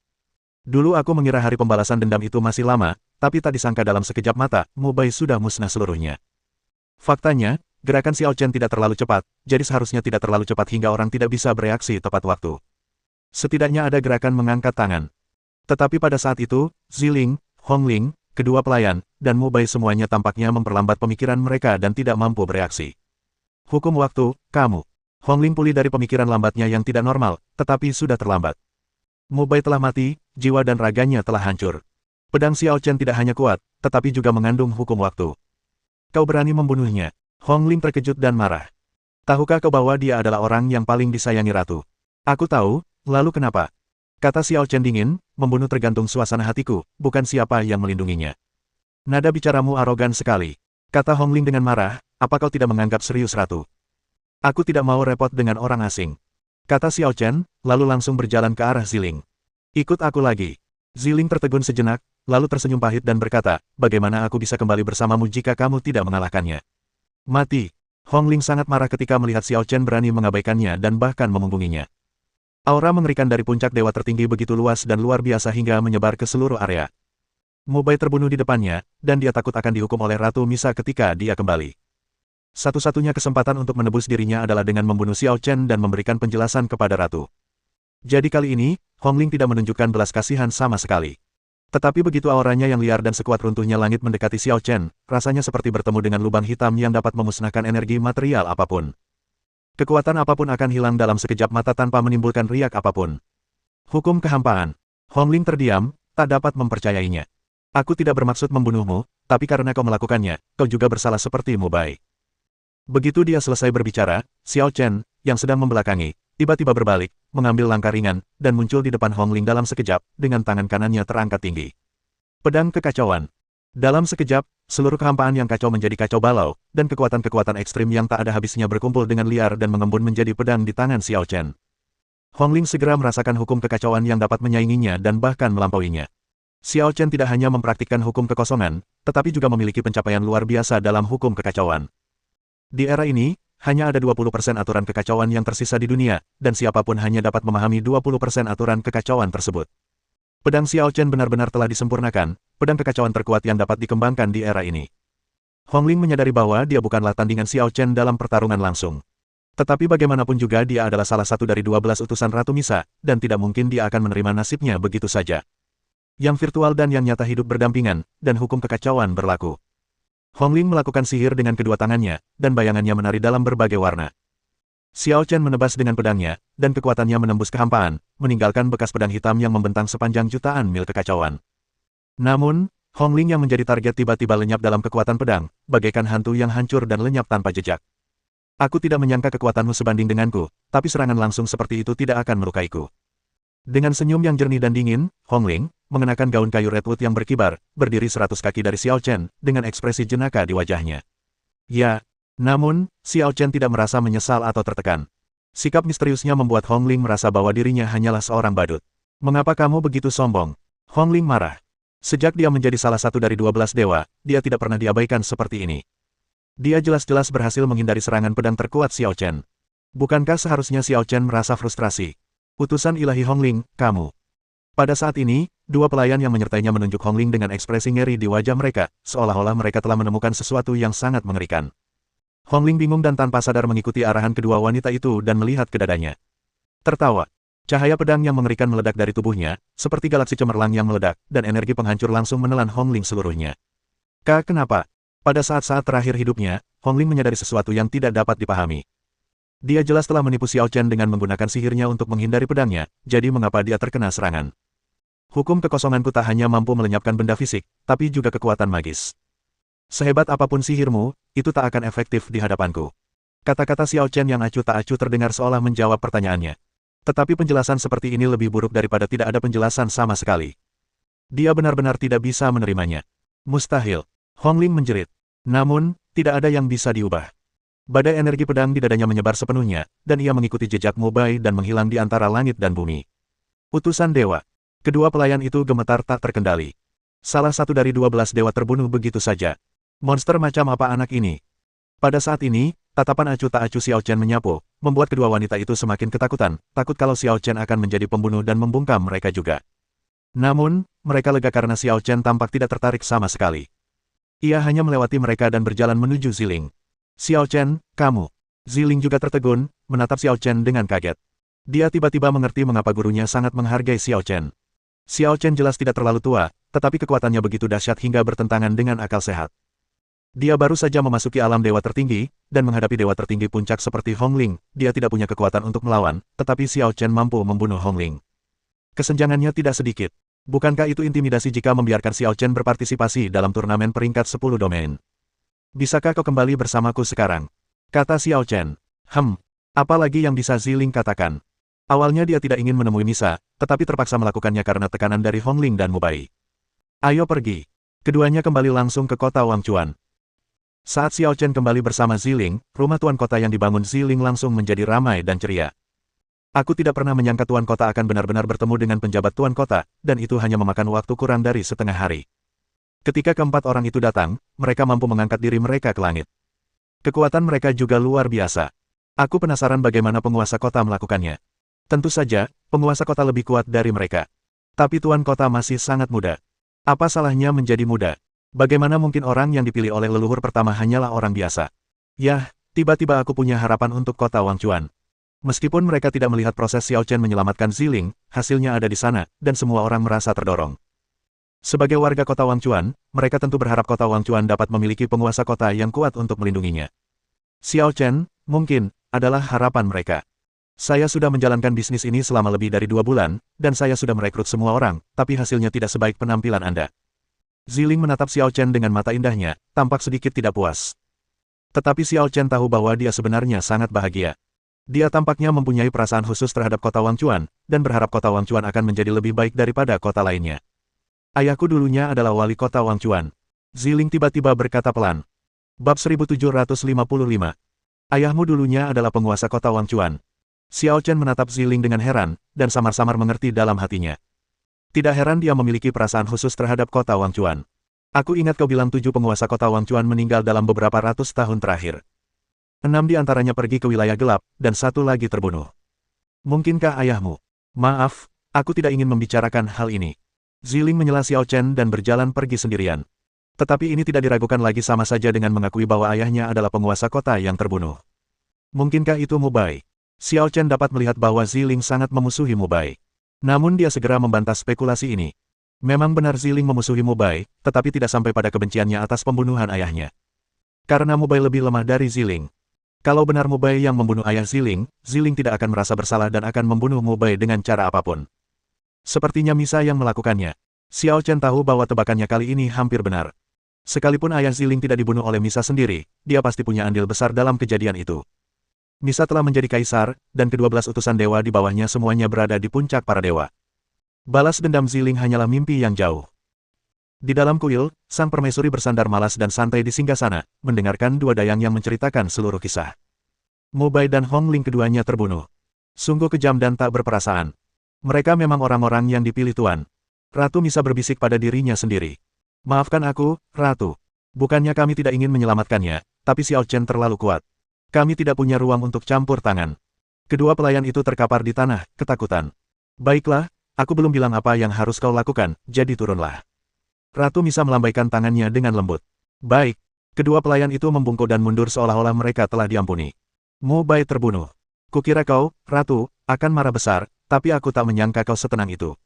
Dulu aku mengira hari pembalasan dendam itu masih lama, tapi tak disangka dalam sekejap mata, Mubai sudah musnah seluruhnya. Faktanya, gerakan Xiao Chen tidak terlalu cepat, jadi seharusnya tidak terlalu cepat hingga orang tidak bisa bereaksi tepat waktu. Setidaknya ada gerakan mengangkat tangan. Tetapi pada saat itu, Ziling, Hongling, kedua pelayan, dan Mubai semuanya tampaknya memperlambat pemikiran mereka dan tidak mampu bereaksi. Hukum waktu, kamu. Hongling pulih dari pemikiran lambatnya yang tidak normal, tetapi sudah terlambat. Mubai telah mati, jiwa dan raganya telah hancur. Pedang Xiao Chen tidak hanya kuat, tetapi juga mengandung hukum waktu. Kau berani membunuhnya. Hongling terkejut dan marah. Tahukah kau bahwa dia adalah orang yang paling disayangi ratu? Aku tahu, lalu kenapa? Kata Xiao Chen dingin, membunuh tergantung suasana hatiku, bukan siapa yang melindunginya. Nada bicaramu arogan sekali. Kata Hongling dengan marah, apa kau tidak menganggap serius ratu? Aku tidak mau repot dengan orang asing. Kata Xiao Chen, lalu langsung berjalan ke arah Ziling. Ikut aku lagi. Ziling tertegun sejenak, lalu tersenyum pahit dan berkata, bagaimana aku bisa kembali bersamamu jika kamu tidak mengalahkannya? Mati. Hongling sangat marah ketika melihat Xiao Chen berani mengabaikannya dan bahkan memunggunginya. Aura mengerikan dari puncak dewa tertinggi begitu luas dan luar biasa hingga menyebar ke seluruh area. Mubai terbunuh di depannya, dan dia takut akan dihukum oleh Ratu Misa ketika dia kembali. Satu-satunya kesempatan untuk menebus dirinya adalah dengan membunuh Xiao Chen dan memberikan penjelasan kepada Ratu. Jadi kali ini, Hongling tidak menunjukkan belas kasihan sama sekali. Tetapi begitu auranya yang liar dan sekuat runtuhnya langit mendekati Xiao Chen, rasanya seperti bertemu dengan lubang hitam yang dapat memusnahkan energi material apapun. Kekuatan apapun akan hilang dalam sekejap mata tanpa menimbulkan riak apapun. Hukum kehampaan. Hongling terdiam, tak dapat mempercayainya. Aku tidak bermaksud membunuhmu, tapi karena kau melakukannya, kau juga bersalah seperti Mubai. Begitu dia selesai berbicara, Xiao Chen, yang sedang membelakangi, tiba-tiba berbalik, mengambil langkah ringan, dan muncul di depan Hongling dalam sekejap, dengan tangan kanannya terangkat tinggi. Pedang kekacauan. Dalam sekejap, seluruh kehampaan yang kacau menjadi kacau balau, dan kekuatan-kekuatan ekstrim yang tak ada habisnya berkumpul dengan liar dan mengembun menjadi pedang di tangan Xiao Chen. Hongling segera merasakan hukum kekacauan yang dapat menyainginya dan bahkan melampauinya. Xiao Chen tidak hanya mempraktikkan hukum kekosongan, tetapi juga memiliki pencapaian luar biasa dalam hukum kekacauan. Di era ini, hanya ada 20% aturan kekacauan yang tersisa di dunia, dan siapapun hanya dapat memahami 20% aturan kekacauan tersebut. Pedang Xiao Chen benar-benar telah disempurnakan, pedang kekacauan terkuat yang dapat dikembangkan di era ini. Hongling menyadari bahwa dia bukanlah tandingan Xiao Chen dalam pertarungan langsung. Tetapi bagaimanapun juga dia adalah salah satu dari 12 utusan Ratu Misa, dan tidak mungkin dia akan menerima nasibnya begitu saja. Yang virtual dan yang nyata hidup berdampingan, dan hukum kekacauan berlaku. Hongling melakukan sihir dengan kedua tangannya, dan bayangannya menari dalam berbagai warna. Xiao Chen menebas dengan pedangnya, dan kekuatannya menembus kehampaan, meninggalkan bekas pedang hitam yang membentang sepanjang jutaan mil kekacauan. Namun, Hongling yang menjadi target tiba-tiba lenyap dalam kekuatan pedang, bagaikan hantu yang hancur dan lenyap tanpa jejak. Aku tidak menyangka kekuatanmu sebanding denganku, tapi serangan langsung seperti itu tidak akan melukaiku. Dengan senyum yang jernih dan dingin, Hongling, mengenakan gaun kayu redwood yang berkibar, berdiri 100 kaki dari Xiao Chen, dengan ekspresi jenaka di wajahnya. Ya, namun, Xiao Chen tidak merasa menyesal atau tertekan. Sikap misteriusnya membuat Hongling merasa bahwa dirinya hanyalah seorang badut. Mengapa kamu begitu sombong? Hongling marah. Sejak dia menjadi salah satu dari 12 dewa, dia tidak pernah diabaikan seperti ini. Dia jelas-jelas berhasil menghindari serangan pedang terkuat Xiao Chen. Bukankah seharusnya Xiao Chen merasa frustrasi? Utusan ilahi Hongling, kamu. Pada saat ini, dua pelayan yang menyertainya menunjuk Hongling dengan ekspresi ngeri di wajah mereka, seolah-olah mereka telah menemukan sesuatu yang sangat mengerikan. Hongling bingung dan tanpa sadar mengikuti arahan kedua wanita itu dan melihat ke dadanya. Tertawa. Cahaya pedang yang mengerikan meledak dari tubuhnya, seperti galaksi cemerlang yang meledak, dan energi penghancur langsung menelan Hongling seluruhnya. Kenapa? Pada saat-saat terakhir hidupnya, Hongling menyadari sesuatu yang tidak dapat dipahami. Dia jelas telah menipu Xiao Chen dengan menggunakan sihirnya untuk menghindari pedangnya, jadi mengapa dia terkena serangan? Hukum kekosonganku tak hanya mampu melenyapkan benda fisik, tapi juga kekuatan magis. Sehebat apapun sihirmu, itu tak akan efektif di hadapanku. Kata-kata Xiao Chen yang acuh tak acuh terdengar seolah menjawab pertanyaannya. Tetapi penjelasan seperti ini lebih buruk daripada tidak ada penjelasan sama sekali. Dia benar-benar tidak bisa menerimanya. Mustahil. Hongling menjerit. Namun, tidak ada yang bisa diubah. Badai energi pedang di dadanya menyebar sepenuhnya, dan ia mengikuti jejak Mubai dan menghilang di antara langit dan bumi. Utusan dewa. Kedua pelayan itu gemetar tak terkendali. Salah satu dari 12 dewa terbunuh begitu saja. Monster macam apa anak ini? Pada saat ini, tatapan acuh tak acuh Xiao Chen menyapu, membuat kedua wanita itu semakin ketakutan, takut kalau Xiao Chen akan menjadi pembunuh dan membungkam mereka juga. Namun, mereka lega karena Xiao Chen tampak tidak tertarik sama sekali. Ia hanya melewati mereka dan berjalan menuju Ziling. Xiao Chen, kamu. Ziling juga tertegun, menatap Xiao Chen dengan kaget. Dia tiba-tiba mengerti mengapa gurunya sangat menghargai Xiao Chen. Xiao Chen jelas tidak terlalu tua, tetapi kekuatannya begitu dahsyat hingga bertentangan dengan akal sehat. Dia baru saja memasuki alam dewa tertinggi, dan menghadapi dewa tertinggi puncak seperti Hongling, dia tidak punya kekuatan untuk melawan, tetapi Xiao Chen mampu membunuh Hongling. Kesenjangannya tidak sedikit. Bukankah itu intimidasi jika membiarkan Xiao Chen berpartisipasi dalam turnamen peringkat 10 domain? Bisakah kau kembali bersamaku sekarang? Kata Xiao Chen. Apa lagi yang bisa Ziling katakan? Awalnya dia tidak ingin menemui Misa, tetapi terpaksa melakukannya karena tekanan dari Hongling dan Mubai. Ayo pergi. Keduanya kembali langsung ke kota Wangchuan. Saat Xiao Chen kembali bersama Ziling, rumah tuan kota yang dibangun Ziling langsung menjadi ramai dan ceria. Aku tidak pernah menyangka tuan kota akan benar-benar bertemu dengan penjabat tuan kota, dan itu hanya memakan waktu kurang dari setengah hari. Ketika keempat orang itu datang, mereka mampu mengangkat diri mereka ke langit. Kekuatan mereka juga luar biasa. Aku penasaran bagaimana penguasa kota melakukannya. Tentu saja, penguasa kota lebih kuat dari mereka. Tapi tuan kota masih sangat muda. Apa salahnya menjadi muda? Bagaimana mungkin orang yang dipilih oleh leluhur pertama hanyalah orang biasa? Yah, tiba-tiba aku punya harapan untuk kota Wangchuan. Meskipun mereka tidak melihat proses Xiao Chen menyelamatkan Ziling, hasilnya ada di sana, dan semua orang merasa terdorong. Sebagai warga kota Wangchuan, mereka tentu berharap kota Wangchuan dapat memiliki penguasa kota yang kuat untuk melindunginya. Xiao Chen, mungkin, adalah harapan mereka. Saya sudah menjalankan bisnis ini selama lebih dari 2 bulan, dan saya sudah merekrut semua orang, tapi hasilnya tidak sebaik penampilan Anda. Ziling menatap Xiao Chen dengan mata indahnya, tampak sedikit tidak puas. Tetapi Xiao Chen tahu bahwa dia sebenarnya sangat bahagia. Dia tampaknya mempunyai perasaan khusus terhadap kota Wangchuan, dan berharap kota Wangchuan akan menjadi lebih baik daripada kota lainnya. Ayahku dulunya adalah wali kota Wangchuan. Ziling tiba-tiba berkata pelan. Bab 1755. Ayahmu dulunya adalah penguasa kota Wangchuan. Xiao Chen menatap Ziling dengan heran, dan samar-samar mengerti dalam hatinya. Tidak heran dia memiliki perasaan khusus terhadap kota Wangchuan. Aku ingat kau bilang 7 penguasa kota Wangchuan meninggal dalam beberapa ratus tahun terakhir. 6 di antaranya pergi ke wilayah gelap, dan 1 lagi terbunuh. Mungkinkah ayahmu? Maaf, aku tidak ingin membicarakan hal ini. Ziling menyela Xiao Chen dan berjalan pergi sendirian. Tetapi ini tidak diragukan lagi, sama saja dengan mengakui bahwa ayahnya adalah penguasa kota yang terbunuh. Mungkinkah itu Mu Bai? Xiao Chen dapat melihat bahwa Ziling sangat memusuhi Mu Bai. Namun dia segera membantah spekulasi ini. Memang benar Ziling memusuhi Mu Bai, tetapi tidak sampai pada kebenciannya atas pembunuhan ayahnya. Karena Mu Bai lebih lemah dari Ziling. Kalau benar Mu Bai yang membunuh ayah Ziling, Ziling tidak akan merasa bersalah dan akan membunuh Mu Bai dengan cara apapun. Sepertinya Misa yang melakukannya. Xiao Chen tahu bahwa tebakannya kali ini hampir benar. Sekalipun ayah Ziling tidak dibunuh oleh Misa sendiri, dia pasti punya andil besar dalam kejadian itu. Misa telah menjadi kaisar, dan ke-12 utusan dewa di bawahnya semuanya berada di puncak para dewa. Balas dendam Ziling hanyalah mimpi yang jauh. Di dalam kuil, sang permaisuri bersandar malas dan santai di singgasana, mendengarkan dua dayang yang menceritakan seluruh kisah. Mu Bai dan Hong Ling keduanya terbunuh. Sungguh kejam dan tak berperasaan. Mereka memang orang-orang yang dipilih Tuan. Ratu Misa berbisik pada dirinya sendiri. Maafkan aku, Ratu. Bukannya kami tidak ingin menyelamatkannya, tapi Xiao Chen terlalu kuat. Kami tidak punya ruang untuk campur tangan. Kedua pelayan itu terkapar di tanah, ketakutan. Baiklah, aku belum bilang apa yang harus kau lakukan, jadi turunlah. Ratu Misa melambaikan tangannya dengan lembut. Baik. Kedua pelayan itu membungkuk dan mundur seolah-olah mereka telah diampuni. Mu Bai terbunuh. Kukira kau, Ratu, akan marah besar, tapi aku tak menyangka kau setenang itu.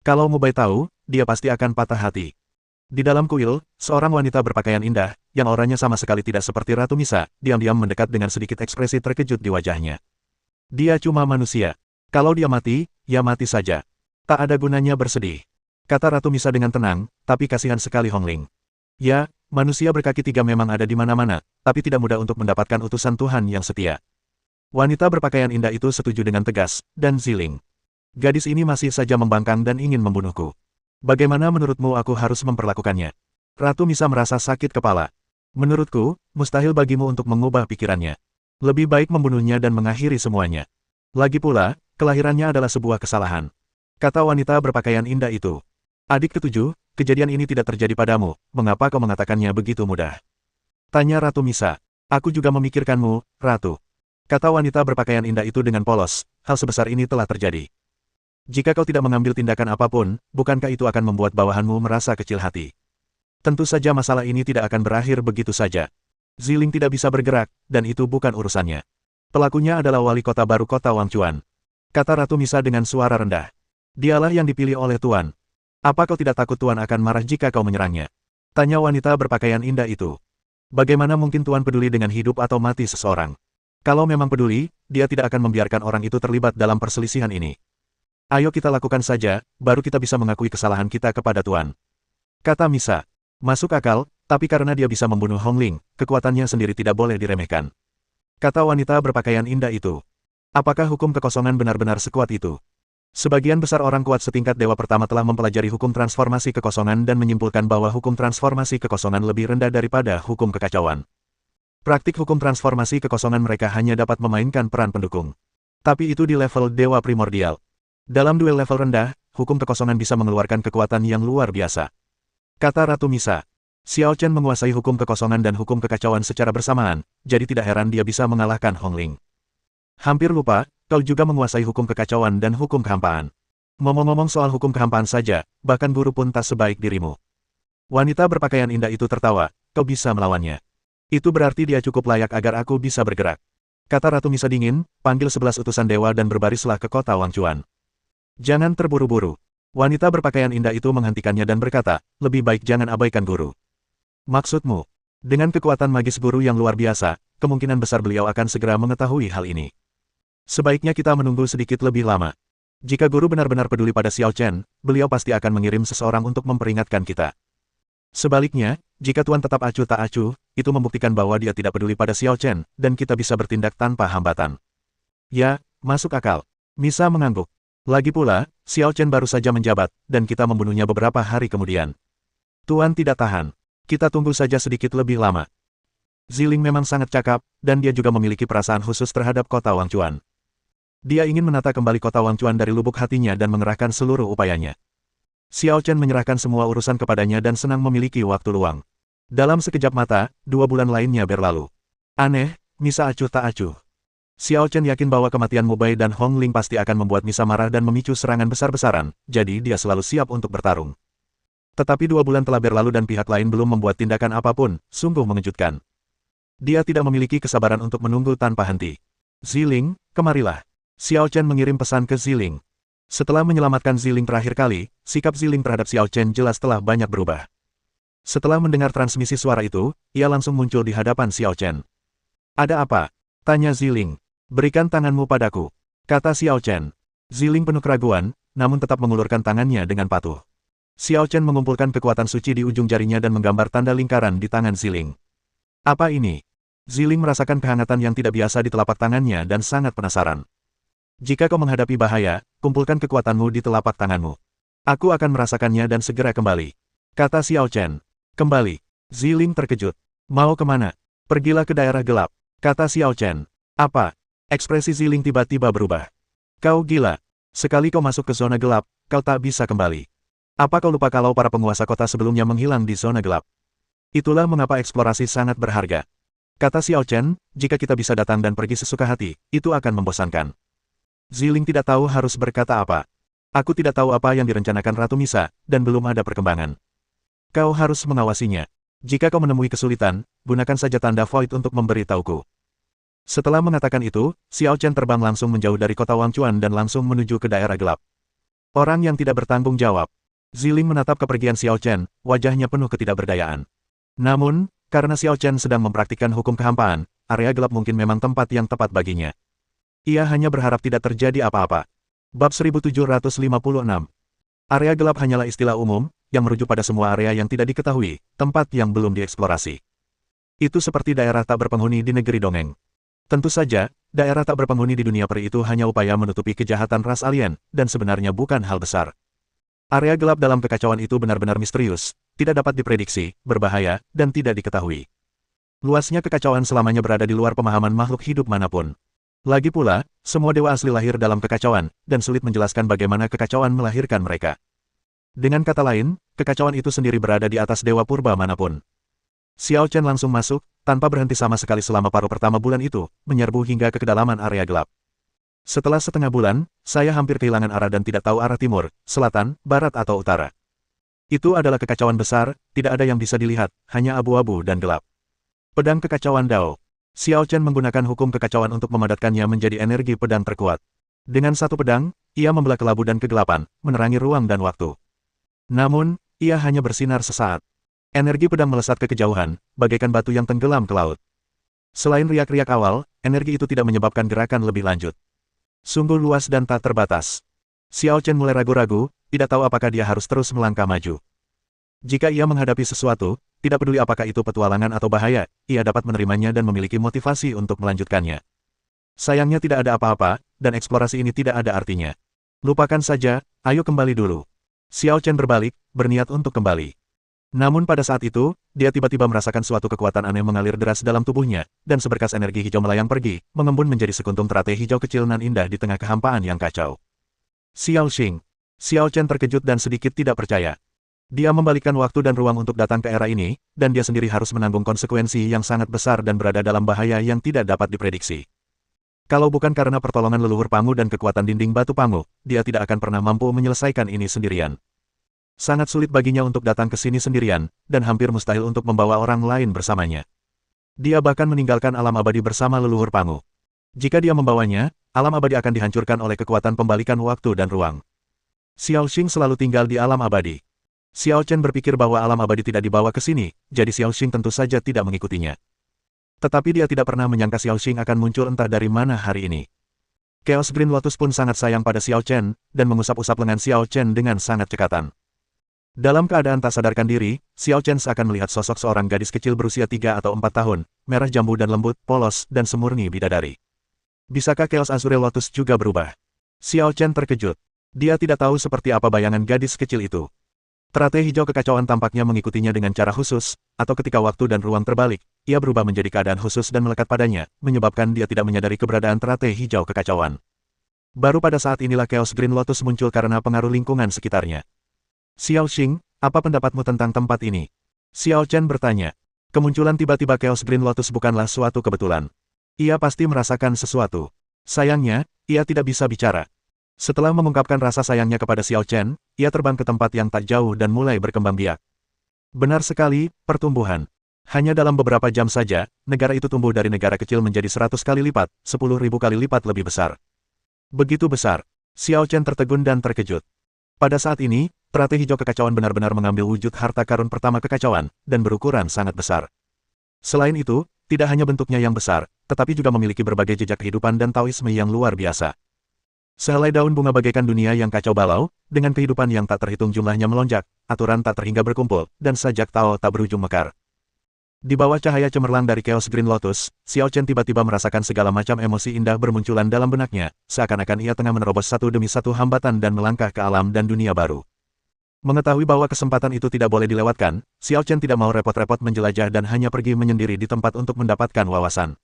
Kalau Mu Bai tahu, dia pasti akan patah hati. Di dalam kuil, seorang wanita berpakaian indah, yang orangnya sama sekali tidak seperti Ratu Misa, diam-diam mendekat dengan sedikit ekspresi terkejut di wajahnya. Dia cuma manusia. Kalau dia mati, ya mati saja. Tak ada gunanya bersedih. Kata Ratu Misa dengan tenang, tapi kasihan sekali Hong Ling. Ya, manusia berkaki tiga memang ada di mana-mana, tapi tidak mudah untuk mendapatkan utusan Tuhan yang setia. Wanita berpakaian indah itu setuju dengan tegas, dan Ziling. Gadis ini masih saja membangkang dan ingin membunuhku. Bagaimana menurutmu aku harus memperlakukannya? Ratu Misa merasa sakit kepala. Menurutku, mustahil bagimu untuk mengubah pikirannya. Lebih baik membunuhnya dan mengakhiri semuanya. Lagi pula, kelahirannya adalah sebuah kesalahan. Kata wanita berpakaian indah itu. Adik ketujuh, kejadian ini tidak terjadi padamu, mengapa kau mengatakannya begitu mudah? Tanya Ratu Misa. Aku juga memikirkanmu, Ratu. Kata wanita berpakaian indah itu dengan polos, hal sebesar ini telah terjadi. Jika kau tidak mengambil tindakan apapun, bukankah itu akan membuat bawahanmu merasa kecil hati? Tentu saja masalah ini tidak akan berakhir begitu saja. Ziling tidak bisa bergerak, dan itu bukan urusannya. Pelakunya adalah wali kota baru kota Wangchuan. Kata Ratu Misa dengan suara rendah. Dialah yang dipilih oleh Tuan. Apa kau tidak takut Tuan akan marah jika kau menyerangnya? Tanya wanita berpakaian indah itu. Bagaimana mungkin Tuan peduli dengan hidup atau mati seseorang? Kalau memang peduli, dia tidak akan membiarkan orang itu terlibat dalam perselisihan ini. Ayo kita lakukan saja, baru kita bisa mengakui kesalahan kita kepada Tuan. Kata Misa. Masuk akal, tapi karena dia bisa membunuh Hong Ling, kekuatannya sendiri tidak boleh diremehkan. Kata wanita berpakaian indah itu. Apakah hukum kekosongan benar-benar sekuat itu? Sebagian besar orang kuat setingkat dewa pertama telah mempelajari hukum transformasi kekosongan dan menyimpulkan bahwa hukum transformasi kekosongan lebih rendah daripada hukum kekacauan. Praktik hukum transformasi kekosongan mereka hanya dapat memainkan peran pendukung. Tapi itu di level dewa primordial. Dalam duel level rendah, hukum kekosongan bisa mengeluarkan kekuatan yang luar biasa. Kata Ratu Misa. Xiao Chen menguasai hukum kekosongan dan hukum kekacauan secara bersamaan, jadi tidak heran dia bisa mengalahkan Hong Ling. Hampir lupa, kau juga menguasai hukum kekacauan dan hukum kehampaan. Ngomong-ngomong soal hukum kehampaan saja, bahkan guru pun tak sebaik dirimu. Wanita berpakaian indah itu tertawa, kau bisa melawannya. Itu berarti dia cukup layak agar aku bisa bergerak. Kata Ratu Misa dingin, panggil 11 utusan dewa dan berbarislah ke kota Wangchuan. Jangan terburu-buru. Wanita berpakaian indah itu menghentikannya dan berkata, lebih baik jangan abaikan guru. Maksudmu? Dengan kekuatan magis guru yang luar biasa, kemungkinan besar beliau akan segera mengetahui hal ini. Sebaiknya kita menunggu sedikit lebih lama. Jika guru benar-benar peduli pada Xiao Chen, beliau pasti akan mengirim seseorang untuk memperingatkan kita. Sebaliknya, jika Tuan tetap acuh tak acuh, itu membuktikan bahwa dia tidak peduli pada Xiao Chen, dan kita bisa bertindak tanpa hambatan. Ya, masuk akal. Misa mengangguk. Lagi pula, Xiao Chen baru saja menjabat, dan kita membunuhnya beberapa hari kemudian. Tuan tidak tahan. Kita tunggu saja sedikit lebih lama. Ziling memang sangat cakap, dan dia juga memiliki perasaan khusus terhadap kota Wangchuan. Dia ingin menata kembali kota Wangchuan dari lubuk hatinya dan mengerahkan seluruh upayanya. Xiao Chen menyerahkan semua urusan kepadanya dan senang memiliki waktu luang. Dalam sekejap mata, 2 bulan lainnya berlalu. Aneh, Misa acuh tak acuh. Xiao Chen yakin bahwa kematian Mu Bai dan Hong Ling pasti akan membuat Nisa marah dan memicu serangan besar-besaran, jadi dia selalu siap untuk bertarung. Tetapi 2 bulan telah berlalu dan pihak lain belum membuat tindakan apapun, sungguh mengejutkan. Dia tidak memiliki kesabaran untuk menunggu tanpa henti. Ziling, kemarilah. Xiao Chen mengirim pesan ke Ziling. Setelah menyelamatkan Ziling terakhir kali, sikap Ziling terhadap Xiao Chen jelas telah banyak berubah. Setelah mendengar transmisi suara itu, ia langsung muncul di hadapan Xiao Chen. Ada apa? Tanya Ziling. Berikan tanganmu padaku, kata Xiao Chen. Ziling penuh keraguan, namun tetap mengulurkan tangannya dengan patuh. Xiao Chen mengumpulkan kekuatan suci di ujung jarinya dan menggambar tanda lingkaran di tangan Ziling. Apa ini? Ziling merasakan kehangatan yang tidak biasa di telapak tangannya dan sangat penasaran. Jika kau menghadapi bahaya, kumpulkan kekuatanmu di telapak tanganmu. Aku akan merasakannya dan segera kembali, kata Xiao Chen. Kembali. Ziling terkejut. Mau kemana? Pergilah ke daerah gelap, kata Xiao Chen. Apa? Ekspresi Ziling tiba-tiba berubah. Kau gila. Sekali kau masuk ke zona gelap, kau tak bisa kembali. Apa kau lupa kalau para penguasa kota sebelumnya menghilang di zona gelap? Itulah mengapa eksplorasi sangat berharga. Kata Xiao Chen, jika kita bisa datang dan pergi sesuka hati, itu akan membosankan. Ziling tidak tahu harus berkata apa. Aku tidak tahu apa yang direncanakan Ratu Misa, dan belum ada perkembangan. Kau harus mengawasinya. Jika kau menemui kesulitan, gunakan saja tanda Void untuk memberitahuku. Setelah mengatakan itu, Xiao Chen terbang langsung menjauh dari kota Wangchuan dan langsung menuju ke daerah gelap. Orang yang tidak bertanggung jawab. Ziling menatap kepergian Xiao Chen, wajahnya penuh ketidakberdayaan. Namun, karena Xiao Chen sedang mempraktikkan hukum kehampaan, area gelap mungkin memang tempat yang tepat baginya. Ia hanya berharap tidak terjadi apa-apa. Bab 1756. Area gelap hanyalah istilah umum, yang merujuk pada semua area yang tidak diketahui, tempat yang belum dieksplorasi. Itu seperti daerah tak berpenghuni di negeri dongeng. Tentu saja, daerah tak berpenghuni di dunia peri itu hanya upaya menutupi kejahatan ras alien, dan sebenarnya bukan hal besar. Area gelap dalam kekacauan itu benar-benar misterius, tidak dapat diprediksi, berbahaya, dan tidak diketahui. Luasnya kekacauan selamanya berada di luar pemahaman makhluk hidup manapun. Lagi pula, semua dewa asli lahir dalam kekacauan, dan sulit menjelaskan bagaimana kekacauan melahirkan mereka. Dengan kata lain, kekacauan itu sendiri berada di atas dewa purba manapun. Xiao Chen langsung masuk, tanpa berhenti sama sekali selama paruh pertama bulan itu, menyerbu hingga ke kedalaman area gelap. Setelah setengah bulan, saya hampir kehilangan arah dan tidak tahu arah timur, selatan, barat atau utara. Itu adalah kekacauan besar, tidak ada yang bisa dilihat, hanya abu-abu dan gelap. Pedang kekacauan Dao. Xiao Chen menggunakan hukum kekacauan untuk memadatkannya menjadi energi pedang terkuat. Dengan satu pedang, ia membelah kelabu dan kegelapan, menerangi ruang dan waktu. Namun, ia hanya bersinar sesaat. Energi pedang melesat ke kejauhan, bagaikan batu yang tenggelam ke laut. Selain riak-riak awal, energi itu tidak menyebabkan gerakan lebih lanjut. Sungguh luas dan tak terbatas. Xiao Chen mulai ragu-ragu, tidak tahu apakah dia harus terus melangkah maju. Jika ia menghadapi sesuatu, tidak peduli apakah itu petualangan atau bahaya, ia dapat menerimanya dan memiliki motivasi untuk melanjutkannya. Sayangnya tidak ada apa-apa, dan eksplorasi ini tidak ada artinya. Lupakan saja, ayo kembali dulu. Xiao Chen berbalik, berniat untuk kembali. Namun pada saat itu, dia tiba-tiba merasakan suatu kekuatan aneh mengalir deras dalam tubuhnya, dan seberkas energi hijau melayang pergi, mengembun menjadi sekuntum teratai hijau kecil nan indah di tengah kehampaan yang kacau. Xiao Xing. Xiao Chen terkejut dan sedikit tidak percaya. Dia membalikkan waktu dan ruang untuk datang ke era ini, dan dia sendiri harus menanggung konsekuensi yang sangat besar dan berada dalam bahaya yang tidak dapat diprediksi. Kalau bukan karena pertolongan leluhur Pangu dan kekuatan dinding batu Pangu, dia tidak akan pernah mampu menyelesaikan ini sendirian. Sangat sulit baginya untuk datang ke sini sendirian, dan hampir mustahil untuk membawa orang lain bersamanya. Dia bahkan meninggalkan alam abadi bersama leluhur Pangu. Jika dia membawanya, alam abadi akan dihancurkan oleh kekuatan pembalikan waktu dan ruang. Xiao Xing selalu tinggal di alam abadi. Xiao Chen berpikir bahwa alam abadi tidak dibawa ke sini, jadi Xiao Xing tentu saja tidak mengikutinya. Tetapi dia tidak pernah menyangka Xiao Xing akan muncul entah dari mana hari ini. Chaos Green Lotus pun sangat sayang pada Xiao Chen, dan mengusap-usap lengan Xiao Chen dengan sangat cekatan. Dalam keadaan tak sadarkan diri, Xiao Chen seakan melihat sosok seorang gadis kecil berusia 3 atau 4 tahun, merah jambu dan lembut, polos, dan semurni bidadari. Bisakah Chaos Azure Lotus juga berubah? Xiao Chen terkejut. Dia tidak tahu seperti apa bayangan gadis kecil itu. Teratai hijau kekacauan tampaknya mengikutinya dengan cara khusus, atau ketika waktu dan ruang terbalik, ia berubah menjadi keadaan khusus dan melekat padanya, menyebabkan dia tidak menyadari keberadaan teratai hijau kekacauan. Baru pada saat inilah Chaos Green Lotus muncul karena pengaruh lingkungan sekitarnya. Xiao Xing, apa pendapatmu tentang tempat ini? Xiao Chen bertanya. Kemunculan tiba-tiba Chaos Green Lotus bukanlah suatu kebetulan. Ia pasti merasakan sesuatu. Sayangnya, ia tidak bisa bicara. Setelah mengungkapkan rasa sayangnya kepada Xiao Chen, ia terbang ke tempat yang tak jauh dan mulai berkembang biak. Benar sekali, pertumbuhan. Hanya dalam beberapa jam saja, negara itu tumbuh dari negara kecil menjadi 100 kali lipat, 10.000 kali lipat lebih besar. Begitu besar. Xiao Chen tertegun dan terkejut. Pada saat ini, teratai hijau kekacauan benar-benar mengambil wujud harta karun pertama kekacauan, dan berukuran sangat besar. Selain itu, tidak hanya bentuknya yang besar, tetapi juga memiliki berbagai jejak kehidupan dan taoisme yang luar biasa. Sehelai daun bunga bagaikan dunia yang kacau balau, dengan kehidupan yang tak terhitung jumlahnya melonjak, aturan tak terhingga berkumpul, dan sajak Tao tak berujung mekar. Di bawah cahaya cemerlang dari Chaos Green Lotus, Xiao Chen tiba-tiba merasakan segala macam emosi indah bermunculan dalam benaknya, seakan-akan ia tengah menerobos satu demi satu hambatan dan melangkah ke alam dan dunia baru. Mengetahui bahwa kesempatan itu tidak boleh dilewatkan, Xiao Chen tidak mau repot-repot menjelajah dan hanya pergi menyendiri di tempat untuk mendapatkan wawasan.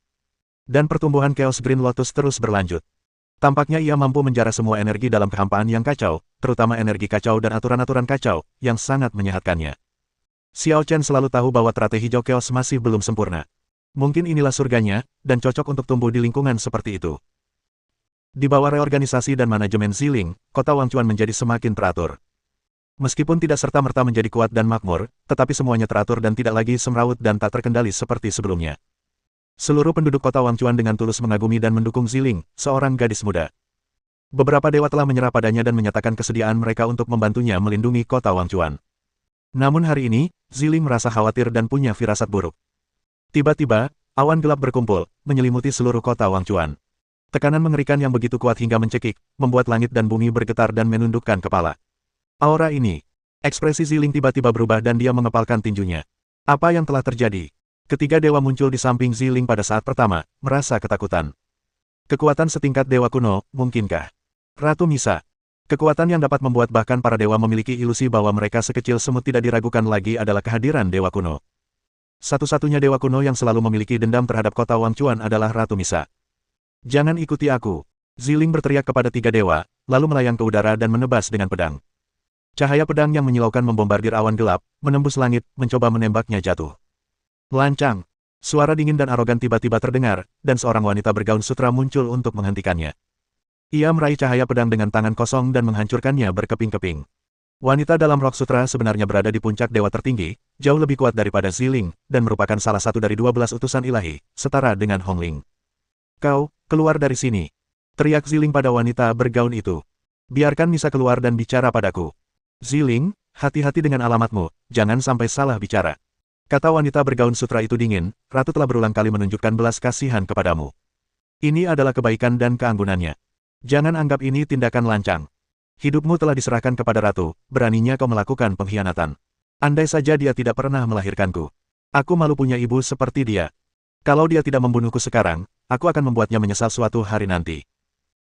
Dan pertumbuhan Chaos Green Lotus terus berlanjut. Tampaknya ia mampu menjara semua energi dalam kehampaan yang kacau, terutama energi kacau dan aturan-aturan kacau, yang sangat menyehatkannya. Xiao Chen selalu tahu bahwa teratai hijau Chaos masih belum sempurna. Mungkin inilah surganya, dan cocok untuk tumbuh di lingkungan seperti itu. Di bawah reorganisasi dan manajemen Ziling, kota Wangchuan menjadi semakin teratur. Meskipun tidak serta-merta menjadi kuat dan makmur, tetapi semuanya teratur dan tidak lagi semrawut dan tak terkendali seperti sebelumnya. Seluruh penduduk kota Wangchuan dengan tulus mengagumi dan mendukung Ziling, seorang gadis muda. Beberapa dewa telah menyerah padanya dan menyatakan kesediaan mereka untuk membantunya melindungi kota Wangchuan. Namun hari ini, Ziling merasa khawatir dan punya firasat buruk. Tiba-tiba, awan gelap berkumpul, menyelimuti seluruh kota Wangchuan. Tekanan mengerikan yang begitu kuat hingga mencekik, membuat langit dan bumi bergetar dan menundukkan kepala. Aura ini. Ekspresi Ziling tiba-tiba berubah dan dia mengepalkan tinjunya. Apa yang telah terjadi? Ketiga dewa muncul di samping Ziling pada saat pertama, merasa ketakutan. Kekuatan setingkat dewa kuno, mungkinkah? Ratu Misa. Kekuatan yang dapat membuat bahkan para dewa memiliki ilusi bahwa mereka sekecil semut tidak diragukan lagi adalah kehadiran dewa kuno. Satu-satunya dewa kuno yang selalu memiliki dendam terhadap kota Wangchuan adalah Ratu Misa. Jangan ikuti aku. Ziling berteriak kepada tiga dewa, lalu melayang ke udara dan menebas dengan pedang. Cahaya pedang yang menyilaukan membombardir awan gelap, menembus langit, mencoba menembaknya jatuh. Lancang. Suara dingin dan arogan tiba-tiba terdengar, dan seorang wanita bergaun sutra muncul untuk menghentikannya. Ia meraih cahaya pedang dengan tangan kosong dan menghancurkannya berkeping-keping. Wanita dalam rok sutra sebenarnya berada di puncak dewa tertinggi, jauh lebih kuat daripada Ziling, dan merupakan salah satu dari 12 utusan ilahi, setara dengan Hongling. Kau, keluar dari sini. Teriak Ziling pada wanita bergaun itu. Biarkan Misa keluar dan bicara padaku. Ziling, hati-hati dengan alamatmu, jangan sampai salah bicara. Kata wanita bergaun sutra itu dingin, Ratu telah berulang kali menunjukkan belas kasihan kepadamu. Ini adalah kebaikan dan keanggunannya. Jangan anggap ini tindakan lancang. Hidupmu telah diserahkan kepada Ratu, beraninya kau melakukan pengkhianatan. Andai saja dia tidak pernah melahirkanku. Aku malu punya ibu seperti dia. Kalau dia tidak membunuhku sekarang, aku akan membuatnya menyesal suatu hari nanti.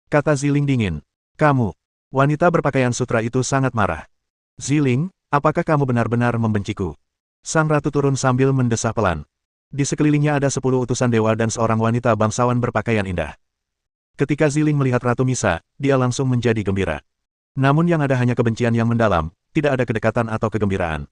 Kata Ziling dingin. Kamu. Wanita berpakaian sutra itu sangat marah. Ziling, apakah kamu benar-benar membenciku? Sang Ratu turun sambil mendesah pelan. Di sekelilingnya ada 10 utusan dewa dan seorang wanita bangsawan berpakaian indah. Ketika Ziling melihat Ratu Misa, dia langsung menjadi gembira. Namun yang ada hanya kebencian yang mendalam, tidak ada kedekatan atau kegembiraan.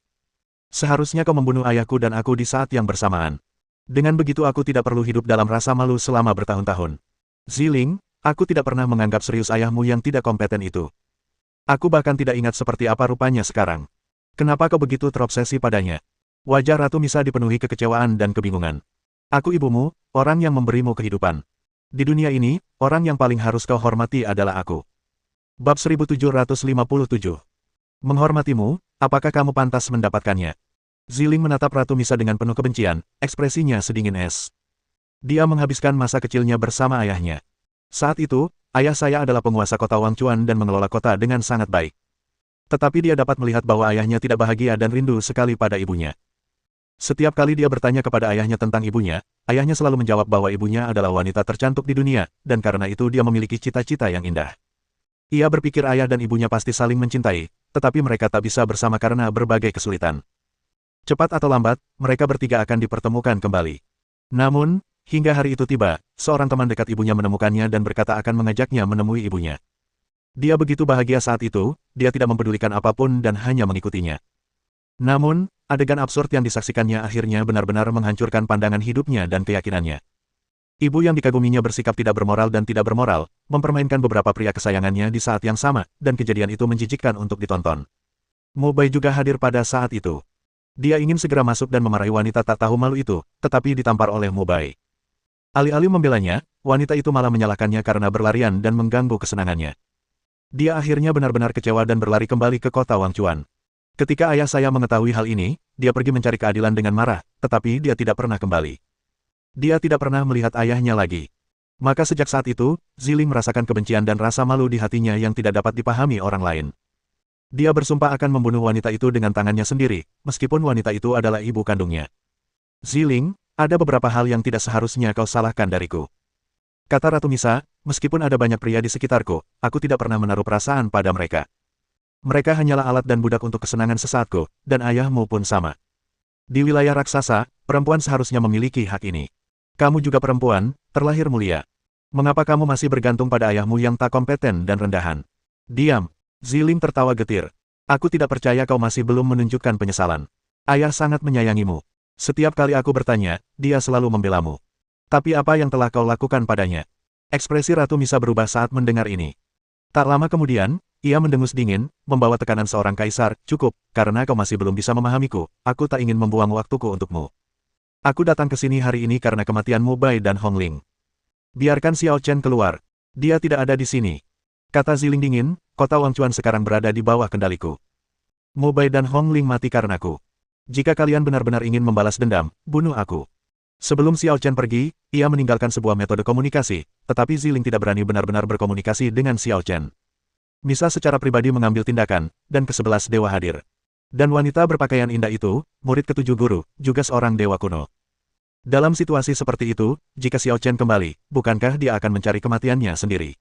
Seharusnya kau membunuh ayahku dan aku di saat yang bersamaan. Dengan begitu aku tidak perlu hidup dalam rasa malu selama bertahun-tahun. Ziling, aku tidak pernah menganggap serius ayahmu yang tidak kompeten itu. Aku bahkan tidak ingat seperti apa rupanya sekarang. Kenapa kau begitu terobsesi padanya? Wajah Ratu Misa dipenuhi kekecewaan dan kebingungan. Aku ibumu, orang yang memberimu kehidupan. Di dunia ini, orang yang paling harus kau hormati adalah aku. Bab 1757. Menghormatimu, apakah kamu pantas mendapatkannya? Ziling menatap Ratu Misa dengan penuh kebencian, ekspresinya sedingin es. Dia menghabiskan masa kecilnya bersama ayahnya. Saat itu, ayah saya adalah penguasa kota Wangchuan dan mengelola kota dengan sangat baik. Tetapi dia dapat melihat bahwa ayahnya tidak bahagia dan rindu sekali pada ibunya. Setiap kali dia bertanya kepada ayahnya tentang ibunya, ayahnya selalu menjawab bahwa ibunya adalah wanita tercantik di dunia, dan karena itu dia memiliki cita-cita yang indah. Ia berpikir ayah dan ibunya pasti saling mencintai, tetapi mereka tak bisa bersama karena berbagai kesulitan. Cepat atau lambat, mereka bertiga akan dipertemukan kembali. Namun, hingga hari itu tiba, seorang teman dekat ibunya menemukannya dan berkata akan mengajaknya menemui ibunya. Dia begitu bahagia saat itu, dia tidak mempedulikan apapun dan hanya mengikutinya. Namun, adegan absurd yang disaksikannya akhirnya benar-benar menghancurkan pandangan hidupnya dan keyakinannya. Ibu yang dikaguminya bersikap tidak bermoral dan tidak bermoral, mempermainkan beberapa pria kesayangannya di saat yang sama, dan kejadian itu menjijikkan untuk ditonton. Mo Bai juga hadir pada saat itu. Dia ingin segera masuk dan memarahi wanita tak tahu malu itu, tetapi ditampar oleh Mo Bai. Alih-alih membelanya, wanita itu malah menyalahkannya karena berlarian dan mengganggu kesenangannya. Dia akhirnya benar-benar kecewa dan berlari kembali ke kota Wangchuan. Ketika ayah saya mengetahui hal ini, dia pergi mencari keadilan dengan marah, tetapi dia tidak pernah kembali. Dia tidak pernah melihat ayahnya lagi. Maka sejak saat itu, Ziling merasakan kebencian dan rasa malu di hatinya yang tidak dapat dipahami orang lain. Dia bersumpah akan membunuh wanita itu dengan tangannya sendiri, meskipun wanita itu adalah ibu kandungnya. Ziling, ada beberapa hal yang tidak seharusnya kau salahkan dariku. Kata Ratu Misa, meskipun ada banyak pria di sekitarku, aku tidak pernah menaruh perasaan pada mereka. Mereka hanyalah alat dan budak untuk kesenangan sesaatku, dan ayahmu pun sama. Di wilayah raksasa, perempuan seharusnya memiliki hak ini. Kamu juga perempuan, terlahir mulia. Mengapa kamu masih bergantung pada ayahmu yang tak kompeten dan rendahan? Diam. Ziling tertawa getir. Aku tidak percaya kau masih belum menunjukkan penyesalan. Ayah sangat menyayangimu. Setiap kali aku bertanya, dia selalu membelamu. Tapi apa yang telah kau lakukan padanya? Ekspresi Ratu Misa berubah saat mendengar ini. Tak lama kemudian, ia mendengus dingin, membawa tekanan seorang kaisar, cukup, karena kau masih belum bisa memahamiku, aku tak ingin membuang waktuku untukmu. Aku datang ke sini hari ini karena kematian Mo Bai dan Hong Ling. Biarkan Xiao Chen keluar. Dia tidak ada di sini. Kata Ziling dingin, kota Wangchuan sekarang berada di bawah kendaliku. Mo Bai dan Hong Ling mati karenaku. Jika kalian benar-benar ingin membalas dendam, bunuh aku. Sebelum Xiao Chen pergi, ia meninggalkan sebuah metode komunikasi, tetapi Ziling tidak berani benar-benar berkomunikasi dengan Xiao Chen. Misa secara pribadi mengambil tindakan, dan ke-11 dewa hadir. Dan wanita berpakaian indah itu, murid ke-7 guru, juga seorang dewa kuno. Dalam situasi seperti itu, jika Xiao Chen kembali, bukankah dia akan mencari kematiannya sendiri?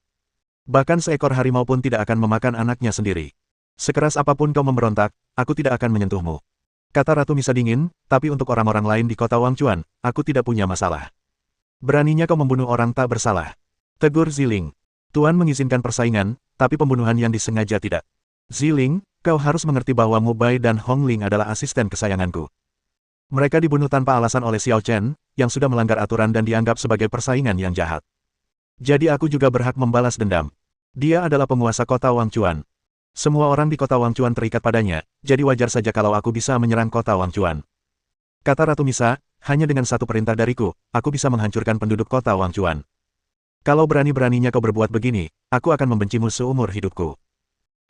Bahkan seekor harimau pun tidak akan memakan anaknya sendiri. Sekeras apapun kau memberontak, aku tidak akan menyentuhmu. Kata Ratu Misa dingin, tapi untuk orang-orang lain di kota Wangchuan, aku tidak punya masalah. Beraninya kau membunuh orang tak bersalah. Tegur Ziling. Tuan mengizinkan persaingan, tapi pembunuhan yang disengaja tidak. Ziling, kau harus mengerti bahwa Mo Bai dan Hong Ling adalah asisten kesayanganku. Mereka dibunuh tanpa alasan oleh Xiao Chen, yang sudah melanggar aturan dan dianggap sebagai persaingan yang jahat. Jadi aku juga berhak membalas dendam. Dia adalah penguasa kota Wangchuan. Semua orang di kota Wangchuan terikat padanya, jadi wajar saja kalau aku bisa menyerang kota Wangchuan. Kata Ratu Misa, hanya dengan satu perintah dariku, aku bisa menghancurkan penduduk kota Wangchuan. Kalau berani-beraninya kau berbuat begini, aku akan membencimu seumur hidupku.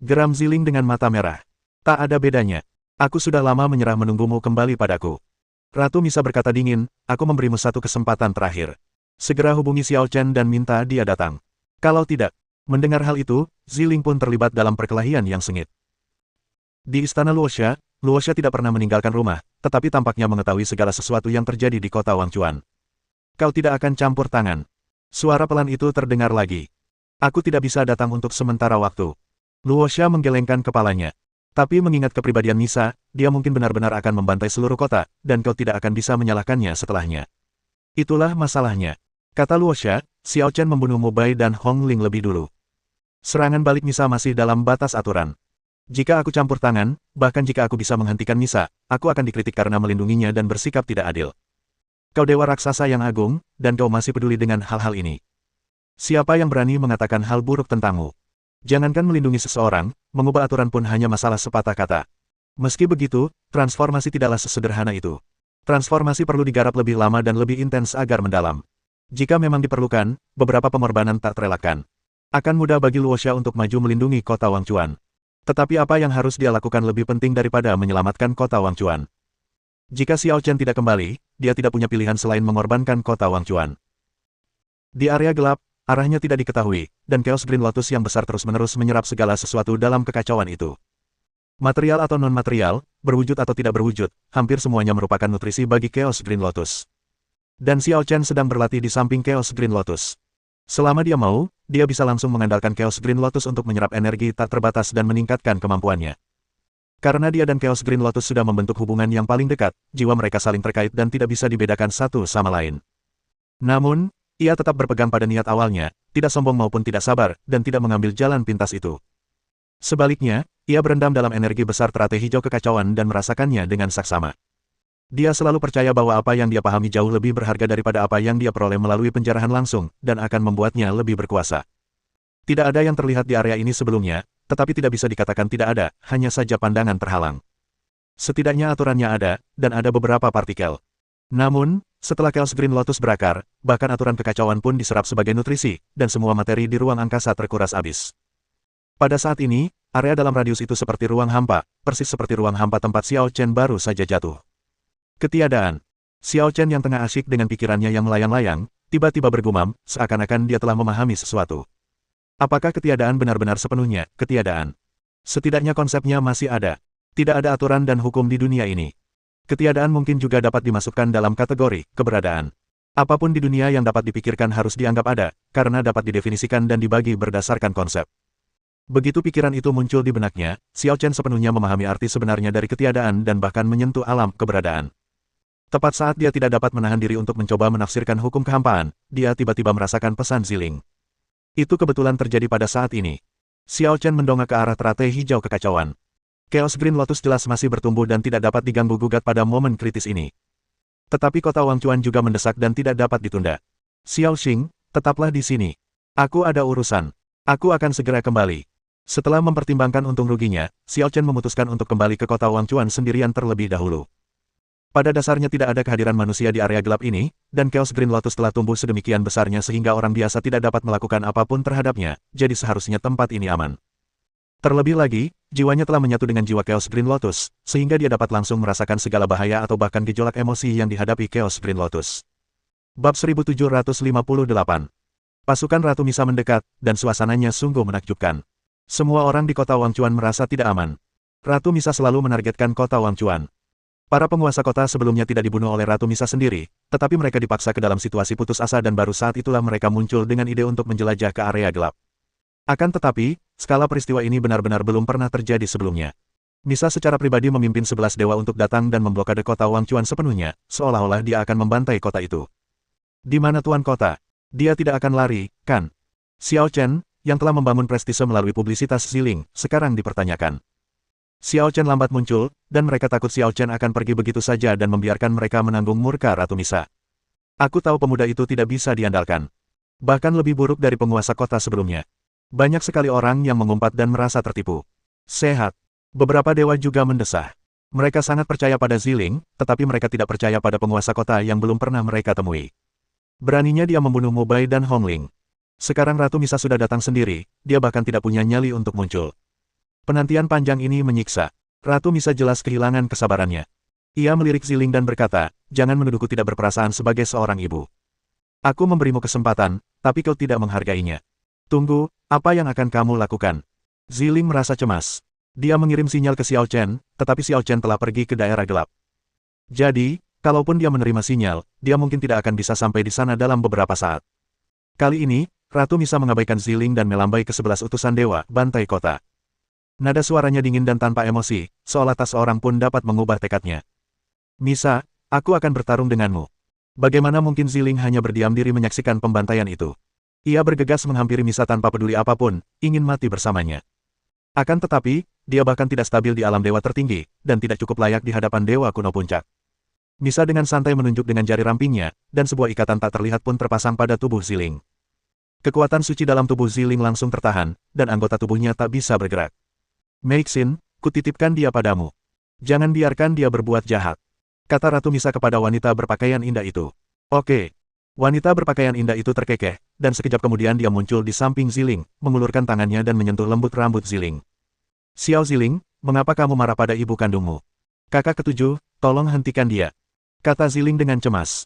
Geram Ziling dengan mata merah. Tak ada bedanya. Aku sudah lama menyerah menunggumu kembali padaku. Ratu Misa berkata dingin, aku memberimu satu kesempatan terakhir. Segera hubungi Xiao Chen dan minta dia datang. Kalau tidak, mendengar hal itu, Ziling pun terlibat dalam perkelahian yang sengit. Di istana Luosha, Luosha tidak pernah meninggalkan rumah, tetapi tampaknya mengetahui segala sesuatu yang terjadi di kota Wangchuan. Kau tidak akan campur tangan. Suara pelan itu terdengar lagi. Aku tidak bisa datang untuk sementara waktu. Luosha menggelengkan kepalanya. Tapi mengingat kepribadian Misa, dia mungkin benar-benar akan membantai seluruh kota, dan kau tidak akan bisa menyalahkannya setelahnya. Itulah masalahnya. Kata Luosha, Xiao Chen membunuh Mo Bai dan Hong Ling lebih dulu. Serangan balik Misa masih dalam batas aturan. Jika aku campur tangan, bahkan jika aku bisa menghentikan Misa, aku akan dikritik karena melindunginya dan bersikap tidak adil. Kau dewa raksasa yang agung, dan kau masih peduli dengan hal-hal ini. Siapa yang berani mengatakan hal buruk tentangmu? Jangankan melindungi seseorang, mengubah aturan pun hanya masalah sepatah kata. Meski begitu, transformasi tidaklah sesederhana itu. Transformasi perlu digarap lebih lama dan lebih intens agar mendalam. Jika memang diperlukan, beberapa pengorbanan tak terelakkan. Akan mudah bagi Luosha untuk maju melindungi kota Wangchuan. Tetapi apa yang harus dia lakukan lebih penting daripada menyelamatkan kota Wangchuan. Jika Xiao Chen tidak kembali, dia tidak punya pilihan selain mengorbankan kota Wangchuan. Di area gelap, arahnya tidak diketahui, dan Chaos Green Lotus yang besar terus-menerus menyerap segala sesuatu dalam kekacauan itu. Material atau non-material, berwujud atau tidak berwujud, hampir semuanya merupakan nutrisi bagi Chaos Green Lotus. Dan Xiao Chen sedang berlatih di samping Chaos Green Lotus. Selama dia mau, dia bisa langsung mengandalkan Chaos Green Lotus untuk menyerap energi tak terbatas dan meningkatkan kemampuannya. Karena dia dan Chaos Green Lotus sudah membentuk hubungan yang paling dekat, jiwa mereka saling terkait dan tidak bisa dibedakan satu sama lain. Namun, ia tetap berpegang pada niat awalnya, tidak sombong maupun tidak sabar, dan tidak mengambil jalan pintas itu. Sebaliknya, ia berendam dalam energi besar teratai hijau kekacauan dan merasakannya dengan saksama. Dia selalu percaya bahwa apa yang dia pahami jauh lebih berharga daripada apa yang dia peroleh melalui penjarahan langsung, dan akan membuatnya lebih berkuasa. Tidak ada yang terlihat di area ini sebelumnya, tetapi tidak bisa dikatakan tidak ada, hanya saja pandangan terhalang. Setidaknya aturannya ada, dan ada beberapa partikel. Namun, setelah Chaos Green Lotus berakar, bahkan aturan kekacauan pun diserap sebagai nutrisi, dan semua materi di ruang angkasa terkuras habis. Pada saat ini, area dalam radius itu seperti ruang hampa, persis seperti ruang hampa tempat Xiao Chen baru saja jatuh. Ketiadaan. Xiao Chen yang tengah asyik dengan pikirannya yang melayang-layang, tiba-tiba bergumam, seakan-akan dia telah memahami sesuatu. Apakah ketiadaan benar-benar sepenuhnya ketiadaan? Setidaknya konsepnya masih ada. Tidak ada aturan dan hukum di dunia ini. Ketiadaan mungkin juga dapat dimasukkan dalam kategori keberadaan. Apapun di dunia yang dapat dipikirkan harus dianggap ada, karena dapat didefinisikan dan dibagi berdasarkan konsep. Begitu pikiran itu muncul di benaknya, Xiao Chen sepenuhnya memahami arti sebenarnya dari ketiadaan dan bahkan menyentuh alam keberadaan. Tepat saat dia tidak dapat menahan diri untuk mencoba menafsirkan hukum kehampaan, dia tiba-tiba merasakan pesan Ziling. Itu kebetulan terjadi pada saat ini. Xiao Chen mendongak ke arah teratai hijau kekacauan. Chaos Green Lotus jelas masih bertumbuh dan tidak dapat diganggu-gugat pada momen kritis ini. Tetapi kota Wangchuan juga mendesak dan tidak dapat ditunda. Xiao Xing, tetaplah di sini. Aku ada urusan. Aku akan segera kembali. Setelah mempertimbangkan untung ruginya, Xiao Chen memutuskan untuk kembali ke kota Wangchuan sendirian terlebih dahulu. Pada dasarnya tidak ada kehadiran manusia di area gelap ini, dan Chaos Green Lotus telah tumbuh sedemikian besarnya sehingga orang biasa tidak dapat melakukan apapun terhadapnya, jadi seharusnya tempat ini aman. Terlebih lagi, jiwanya telah menyatu dengan jiwa Chaos Green Lotus, sehingga dia dapat langsung merasakan segala bahaya atau bahkan gejolak emosi yang dihadapi Chaos Green Lotus. Bab 1758. Pasukan Ratu Misa mendekat, dan suasananya sungguh menakjubkan. Semua orang di kota Wangchuan merasa tidak aman. Ratu Misa selalu menargetkan kota Wangchuan. Para penguasa kota sebelumnya tidak dibunuh oleh Ratu Misa sendiri, tetapi mereka dipaksa ke dalam situasi putus asa dan baru saat itulah mereka muncul dengan ide untuk menjelajah ke area gelap. Akan tetapi, skala peristiwa ini benar-benar belum pernah terjadi sebelumnya. Misa secara pribadi memimpin 11 dewa untuk datang dan memblokade kota Wangchuan sepenuhnya, seolah-olah dia akan membantai kota itu. Di mana tuan kota? Dia tidak akan lari, kan? Xiao Chen, yang telah membangun prestise melalui publisitas Ziling, sekarang dipertanyakan. Xiao Chen lambat muncul, dan mereka takut Xiao Chen akan pergi begitu saja dan membiarkan mereka menanggung murka Ratu Misa. Aku tahu pemuda itu tidak bisa diandalkan. Bahkan lebih buruk dari penguasa kota sebelumnya. Banyak sekali orang yang mengumpat dan merasa tertipu. Sehat. Beberapa dewa juga mendesah. Mereka sangat percaya pada Ziling, tetapi mereka tidak percaya pada penguasa kota yang belum pernah mereka temui. Beraninya dia membunuh Mubai dan Hongling. Sekarang Ratu Misa sudah datang sendiri, dia bahkan tidak punya nyali untuk muncul. Penantian panjang ini menyiksa. Ratu Misa jelas kehilangan kesabarannya. Ia melirik Ziling dan berkata, jangan menuduhku tidak berperasaan sebagai seorang ibu. Aku memberimu kesempatan, tapi kau tidak menghargainya. Tunggu, apa yang akan kamu lakukan? Ziling merasa cemas. Dia mengirim sinyal ke Xiao Chen, tetapi Xiao Chen telah pergi ke daerah gelap. Jadi, kalaupun dia menerima sinyal, dia mungkin tidak akan bisa sampai di sana dalam beberapa saat. Kali ini, Ratu Misa mengabaikan Ziling dan melambai ke 11 utusan dewa, bantai kota. Nada suaranya dingin dan tanpa emosi, seolah tak seorang pun dapat mengubah tekadnya. Misa, aku akan bertarung denganmu. Bagaimana mungkin Ziling hanya berdiam diri menyaksikan pembantaian itu? Ia bergegas menghampiri Misa tanpa peduli apapun, ingin mati bersamanya. Akan tetapi, dia bahkan tidak stabil di alam dewa tertinggi, dan tidak cukup layak di hadapan dewa kuno puncak. Misa dengan santai menunjuk dengan jari rampingnya, dan sebuah ikatan tak terlihat pun terpasang pada tubuh Ziling. Kekuatan suci dalam tubuh Ziling langsung tertahan, dan anggota tubuhnya tak bisa bergerak. Meixin, kutitipkan dia padamu. Jangan biarkan dia berbuat jahat. Kata Ratu Misa kepada wanita berpakaian indah itu. Oke. Wanita berpakaian indah itu terkekeh, dan sekejap kemudian dia muncul di samping Ziling, mengulurkan tangannya dan menyentuh lembut rambut Ziling. Xiao Ziling, mengapa kamu marah pada ibu kandungmu? Kakak ketujuh, tolong hentikan dia. Kata Ziling dengan cemas.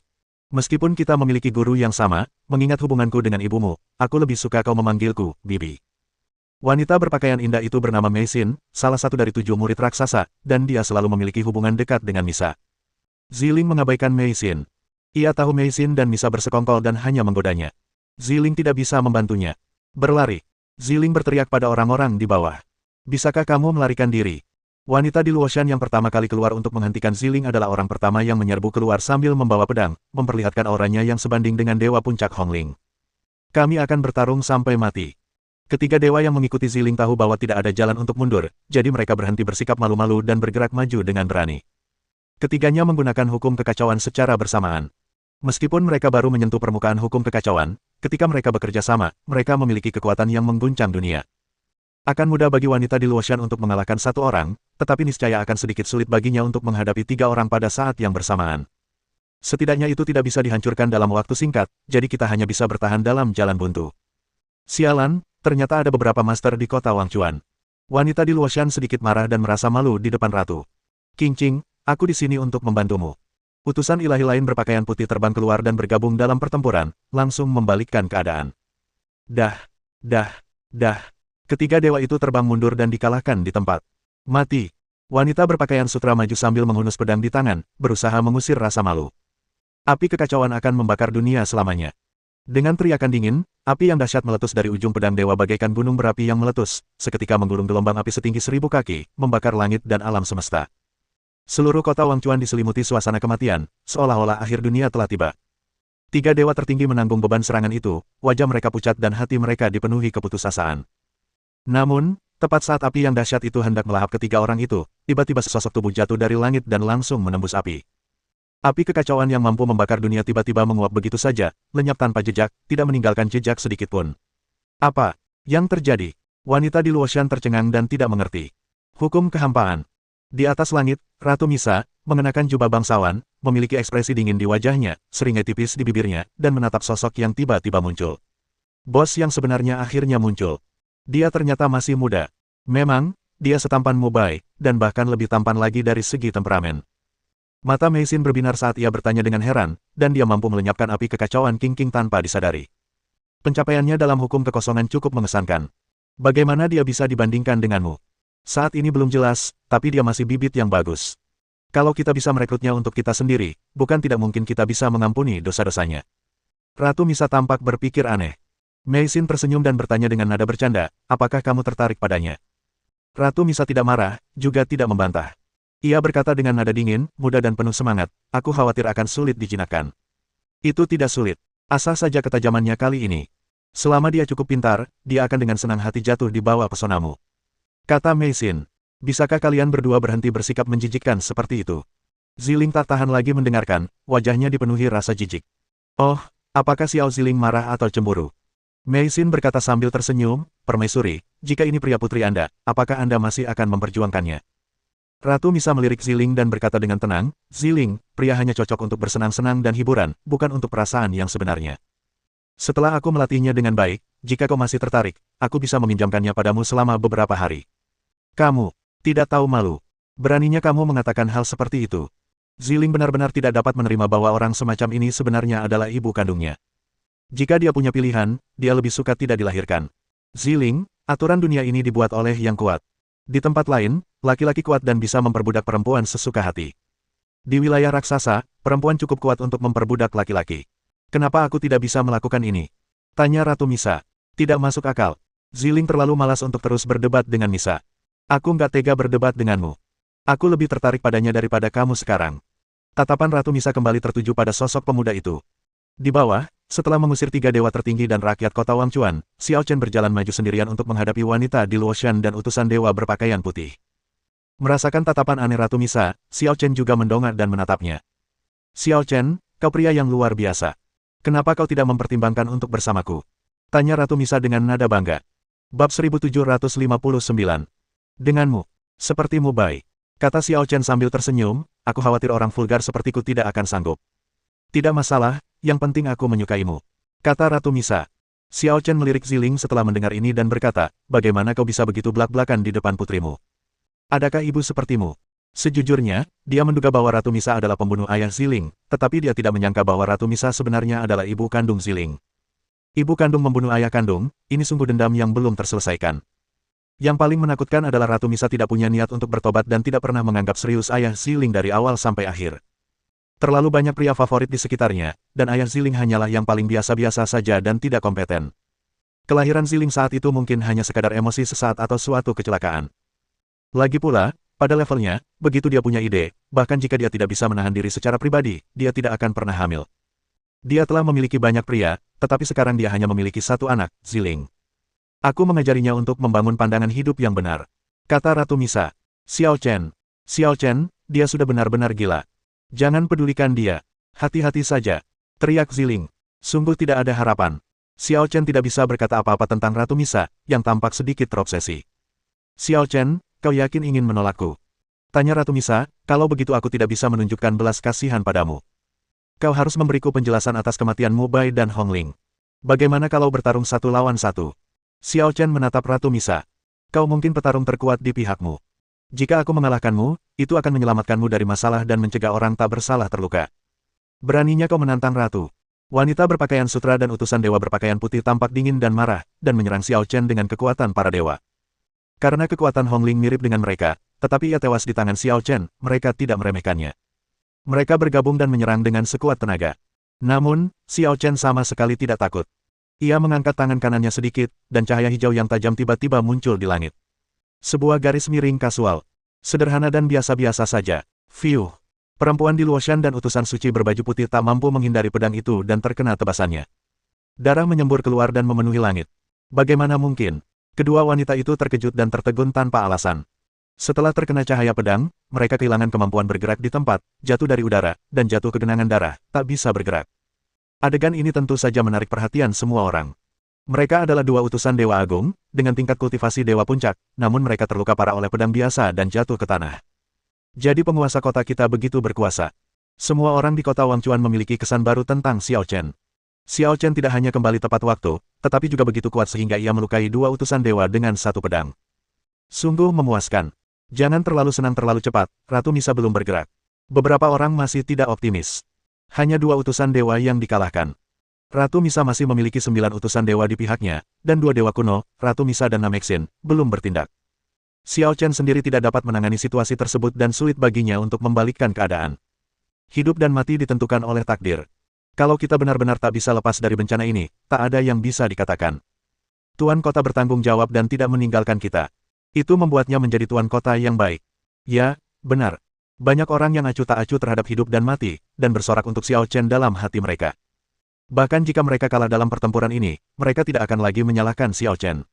Meskipun kita memiliki guru yang sama, mengingat hubunganku dengan ibumu, aku lebih suka kau memanggilku, Bibi. Wanita berpakaian indah itu bernama Meixin, salah satu dari 7 murid raksasa, dan dia selalu memiliki hubungan dekat dengan Misa. Ziling mengabaikan Meixin. Ia tahu Meixin dan Misa bersekongkol dan hanya menggodanya. Ziling tidak bisa membantunya. Berlari. Ziling berteriak pada orang-orang di bawah. Bisakah kamu melarikan diri? Wanita di Luoshan yang pertama kali keluar untuk menghentikan Ziling adalah orang pertama yang menyerbu keluar sambil membawa pedang, memperlihatkan auranya yang sebanding dengan dewa puncak Hongling. Kami akan bertarung sampai mati. Ketiga dewa yang mengikuti Ziling tahu bahwa tidak ada jalan untuk mundur, jadi mereka berhenti bersikap malu-malu dan bergerak maju dengan berani. Ketiganya menggunakan hukum kekacauan secara bersamaan. Meskipun mereka baru menyentuh permukaan hukum kekacauan, ketika mereka bekerja sama, mereka memiliki kekuatan yang mengguncang dunia. Akan mudah bagi wanita di Luotian untuk mengalahkan satu orang, tetapi niscaya akan sedikit sulit baginya untuk menghadapi 3 orang pada saat yang bersamaan. Setidaknya itu tidak bisa dihancurkan dalam waktu singkat, jadi kita hanya bisa bertahan dalam jalan buntu. Sialan, ternyata ada beberapa master di kota Wangchuan. Wanita di Luotian sedikit marah dan merasa malu di depan ratu. Qingqing, aku di sini untuk membantumu. Utusan ilahi lain berpakaian putih terbang keluar dan bergabung dalam pertempuran, langsung membalikkan keadaan. Dah. Ketiga dewa itu terbang mundur dan dikalahkan di tempat. Mati. Wanita berpakaian sutra maju sambil menghunus pedang di tangan, berusaha mengusir rasa malu. Api kekacauan akan membakar dunia selamanya. Dengan teriakan dingin, api yang dahsyat meletus dari ujung pedang dewa bagaikan gunung berapi yang meletus, seketika menggulung gelombang api setinggi 1000 kaki, membakar langit dan alam semesta. Seluruh kota Wangchuan diselimuti suasana kematian, seolah-olah akhir dunia telah tiba. 3 dewa tertinggi menanggung beban serangan itu, wajah mereka pucat dan hati mereka dipenuhi keputusasaan. Namun, tepat saat api yang dahsyat itu hendak melahap ketiga orang itu, tiba-tiba sesosok tubuh jatuh dari langit dan langsung menembus api. Api kekacauan yang mampu membakar dunia tiba-tiba menguap begitu saja, lenyap tanpa jejak, tidak meninggalkan jejak sedikitpun. Apa yang terjadi? Wanita di Luotian tercengang dan tidak mengerti. Hukum kehampaan. Di atas langit, Ratu Misa, mengenakan jubah bangsawan, memiliki ekspresi dingin di wajahnya, seringai tipis di bibirnya, dan menatap sosok yang tiba-tiba muncul. Bos yang sebenarnya akhirnya muncul. Dia ternyata masih muda. Memang, dia setampan Mubai, dan bahkan lebih tampan lagi dari segi temperamen. Mata Meisin berbinar saat ia bertanya dengan heran, dan dia mampu melenyapkan api kekacauan Qingqing tanpa disadari. Pencapaiannya dalam hukum kekosongan cukup mengesankan. Bagaimana dia bisa dibandingkan denganmu? Saat ini belum jelas, tapi dia masih bibit yang bagus. Kalau kita bisa merekrutnya untuk kita sendiri, bukan tidak mungkin kita bisa mengampuni dosa-dosanya. Ratu Misa tampak berpikir aneh. Meisin tersenyum dan bertanya dengan nada bercanda, apakah kamu tertarik padanya? Ratu Misa tidak marah, juga tidak membantah. Ia berkata dengan nada dingin, muda dan penuh semangat, aku khawatir akan sulit dijinakkan. Itu tidak sulit. Asah saja ketajamannya kali ini. Selama dia cukup pintar, dia akan dengan senang hati jatuh di bawah pesonamu. Kata Meisin. Bisakah kalian berdua berhenti bersikap menjijikkan seperti itu? Ziling tak tahan lagi mendengarkan, wajahnya dipenuhi rasa jijik. Oh, apakah Xiao Ziling marah atau cemburu? Meisin berkata sambil tersenyum, permaisuri, jika ini pria putri Anda, apakah Anda masih akan memperjuangkannya? Ratu Misa melirik Ziling dan berkata dengan tenang, Ziling, pria hanya cocok untuk bersenang-senang dan hiburan, bukan untuk perasaan yang sebenarnya. Setelah aku melatihnya dengan baik, jika kau masih tertarik, aku bisa meminjamkannya padamu selama beberapa hari. Kamu tidak tahu malu. Beraninya kamu mengatakan hal seperti itu. Ziling benar-benar tidak dapat menerima bahwa orang semacam ini sebenarnya adalah ibu kandungnya. Jika dia punya pilihan, dia lebih suka tidak dilahirkan. Ziling, aturan dunia ini dibuat oleh yang kuat. Di tempat lain, laki-laki kuat dan bisa memperbudak perempuan sesuka hati. Di wilayah raksasa, perempuan cukup kuat untuk memperbudak laki-laki. Kenapa aku tidak bisa melakukan ini? Tanya Ratu Misa. Tidak masuk akal. Ziling terlalu malas untuk terus berdebat dengan Misa. Aku nggak tega berdebat denganmu. Aku lebih tertarik padanya daripada kamu sekarang. Tatapan Ratu Misa kembali tertuju pada sosok pemuda itu. Di bawah, setelah mengusir 3 dewa tertinggi dan rakyat kota Wangchuan, Xiao Chen berjalan maju sendirian untuk menghadapi wanita di Luotian dan utusan dewa berpakaian putih. Merasakan tatapan aneh Ratu Misa, Xiao Chen juga mendongak dan menatapnya. Xiao Chen, kau pria yang luar biasa. Kenapa kau tidak mempertimbangkan untuk bersamaku? Tanya Ratu Misa dengan nada bangga. Bab 1759. Denganmu. Sepertimu baik. Kata Xiao Chen sambil tersenyum, aku khawatir orang vulgar sepertiku tidak akan sanggup. Tidak masalah, yang penting aku menyukaimu. Kata Ratu Misa. Xiao Chen melirik Ziling setelah mendengar ini dan berkata, bagaimana kau bisa begitu belak-belakan di depan putrimu? Adakah ibu sepertimu? Sejujurnya, dia menduga bahwa Ratu Misa adalah pembunuh ayah Ziling, tetapi dia tidak menyangka bahwa Ratu Misa sebenarnya adalah ibu kandung Ziling. Ibu kandung membunuh ayah kandung, ini sungguh dendam yang belum terselesaikan. Yang paling menakutkan adalah Ratu Misa tidak punya niat untuk bertobat dan tidak pernah menganggap serius ayah Ziling dari awal sampai akhir. Terlalu banyak pria favorit di sekitarnya, dan ayah Ziling hanyalah yang paling biasa-biasa saja dan tidak kompeten. Kelahiran Ziling saat itu mungkin hanya sekadar emosi sesaat atau suatu kecelakaan. Lagi pula, pada levelnya, begitu dia punya ide, bahkan jika dia tidak bisa menahan diri secara pribadi, dia tidak akan pernah hamil. Dia telah memiliki banyak pria, tetapi sekarang dia hanya memiliki satu anak, Ziling. Aku mengajarinya untuk membangun pandangan hidup yang benar. Kata Ratu Misa. Xiao Chen. Xiao Chen, dia sudah benar-benar gila. Jangan pedulikan dia. Hati-hati saja. Teriak Ziling. Sungguh tidak ada harapan. Xiao Chen tidak bisa berkata apa-apa tentang Ratu Misa, yang tampak sedikit terobsesi. Xiao Chen, kau yakin ingin menolakku? Tanya Ratu Misa, kalau begitu aku tidak bisa menunjukkan belas kasihan padamu. Kau harus memberiku penjelasan atas kematian Mu Bai dan Hong Ling. Bagaimana kalau bertarung 1 lawan 1? Xiao Chen menatap Ratu Misa. Kau mungkin petarung terkuat di pihakmu. Jika aku mengalahkanmu, itu akan menyelamatkanmu dari masalah dan mencegah orang tak bersalah terluka. Beraninya kau menantang Ratu. Wanita berpakaian sutra dan utusan dewa berpakaian putih tampak dingin dan marah, dan menyerang Xiao Chen dengan kekuatan para dewa. Karena kekuatan Hong Ling mirip dengan mereka, tetapi ia tewas di tangan Xiao Chen, mereka tidak meremehkannya. Mereka bergabung dan menyerang dengan sekuat tenaga. Namun, Xiao Chen sama sekali tidak takut. Ia mengangkat tangan kanannya sedikit, dan cahaya hijau yang tajam tiba-tiba muncul di langit. Sebuah garis miring kasual. Sederhana dan biasa-biasa saja. Fiuh. Perempuan di Luoshan dan utusan suci berbaju putih tak mampu menghindari pedang itu dan terkena tebasannya. Darah menyembur keluar dan memenuhi langit. Bagaimana mungkin? Kedua wanita itu terkejut dan tertegun tanpa alasan. Setelah terkena cahaya pedang, mereka kehilangan kemampuan bergerak di tempat, jatuh dari udara, dan jatuh ke genangan darah, tak bisa bergerak. Adegan ini tentu saja menarik perhatian semua orang. Mereka adalah dua utusan Dewa Agung, dengan tingkat kultivasi Dewa Puncak, namun mereka terluka parah oleh pedang biasa dan jatuh ke tanah. Jadi penguasa kota kita begitu berkuasa. Semua orang di kota Wangchuan memiliki kesan baru tentang Xiao Chen. Xiao Chen tidak hanya kembali tepat waktu, tetapi juga begitu kuat sehingga ia melukai dua utusan dewa dengan satu pedang. Sungguh memuaskan. Jangan terlalu senang terlalu cepat, Ratu Misa belum bergerak. Beberapa orang masih tidak optimis. Hanya dua utusan dewa yang dikalahkan. Ratu Misa masih memiliki 9 utusan dewa di pihaknya, dan 2 dewa kuno, Ratu Misa dan Namexin, belum bertindak. Xiao Chen sendiri tidak dapat menangani situasi tersebut dan sulit baginya untuk membalikkan keadaan. Hidup dan mati ditentukan oleh takdir. Kalau kita benar-benar tak bisa lepas dari bencana ini, tak ada yang bisa dikatakan. Tuan kota bertanggung jawab dan tidak meninggalkan kita. Itu membuatnya menjadi tuan kota yang baik. Ya, benar. Banyak orang yang acuh tak acuh terhadap hidup dan mati, dan bersorak untuk Xiao Chen dalam hati mereka. Bahkan jika mereka kalah dalam pertempuran ini, mereka tidak akan lagi menyalahkan Xiao Chen.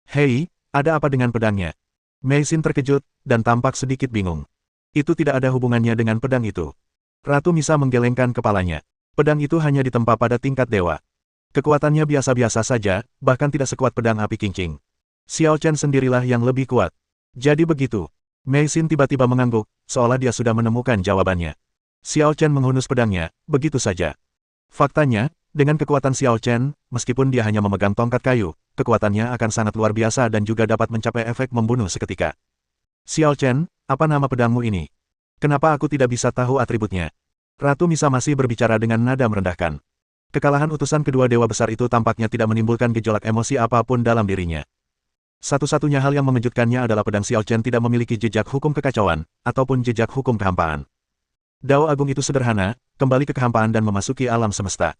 Hei, ada apa dengan pedangnya? Mei Xin terkejut, dan tampak sedikit bingung. Itu tidak ada hubungannya dengan pedang itu. Ratu Misa menggelengkan kepalanya. Pedang itu hanya ditempa pada tingkat dewa. Kekuatannya biasa-biasa saja, bahkan tidak sekuat pedang api kincing. Xiao Chen sendirilah yang lebih kuat. Jadi begitu. Mei Xin tiba-tiba mengangguk, seolah dia sudah menemukan jawabannya. Xiao Chen menghunus pedangnya, begitu saja. Faktanya, dengan kekuatan Xiao Chen, meskipun dia hanya memegang tongkat kayu, kekuatannya akan sangat luar biasa dan juga dapat mencapai efek membunuh seketika. Xiao Chen, apa nama pedangmu ini? Kenapa aku tidak bisa tahu atributnya? Ratu Misa masih berbicara dengan nada merendahkan. Kekalahan utusan kedua dewa besar itu tampaknya tidak menimbulkan gejolak emosi apapun dalam dirinya. Satu-satunya hal yang mengejutkannya adalah pedang Xiao Chen tidak memiliki jejak hukum kekacauan, ataupun jejak hukum kehampaan. Dao Agung itu sederhana, kembali ke kehampaan dan memasuki alam semesta.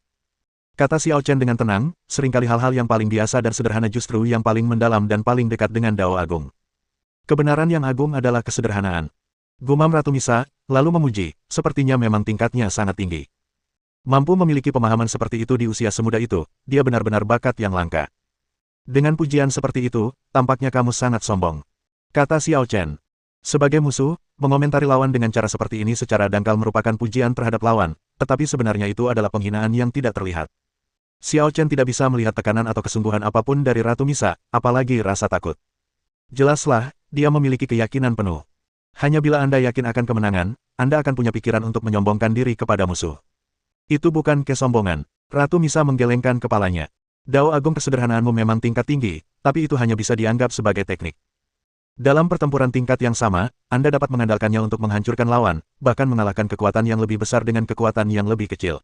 Kata Xiao Chen dengan tenang, seringkali hal-hal yang paling biasa dan sederhana justru yang paling mendalam dan paling dekat dengan Dao Agung. Kebenaran yang agung adalah kesederhanaan. Gumam Ratu Misa, lalu memuji, sepertinya memang tingkatnya sangat tinggi. Mampu memiliki pemahaman seperti itu di usia semuda itu, dia benar-benar bakat yang langka. Dengan pujian seperti itu, tampaknya kamu sangat sombong. Kata Xiao Chen. Sebagai musuh, mengomentari lawan dengan cara seperti ini secara dangkal merupakan pujian terhadap lawan, tetapi sebenarnya itu adalah penghinaan yang tidak terlihat. Xiao Chen tidak bisa melihat tekanan atau kesungguhan apapun dari Ratu Misa, apalagi rasa takut. Jelaslah, dia memiliki keyakinan penuh. Hanya bila Anda yakin akan kemenangan, Anda akan punya pikiran untuk menyombongkan diri kepada musuh. Itu bukan kesombongan. Ratu Misa menggelengkan kepalanya. Dao Agung kesederhanaanmu memang tingkat tinggi, tapi itu hanya bisa dianggap sebagai teknik. Dalam pertempuran tingkat yang sama, Anda dapat mengandalkannya untuk menghancurkan lawan, bahkan mengalahkan kekuatan yang lebih besar dengan kekuatan yang lebih kecil.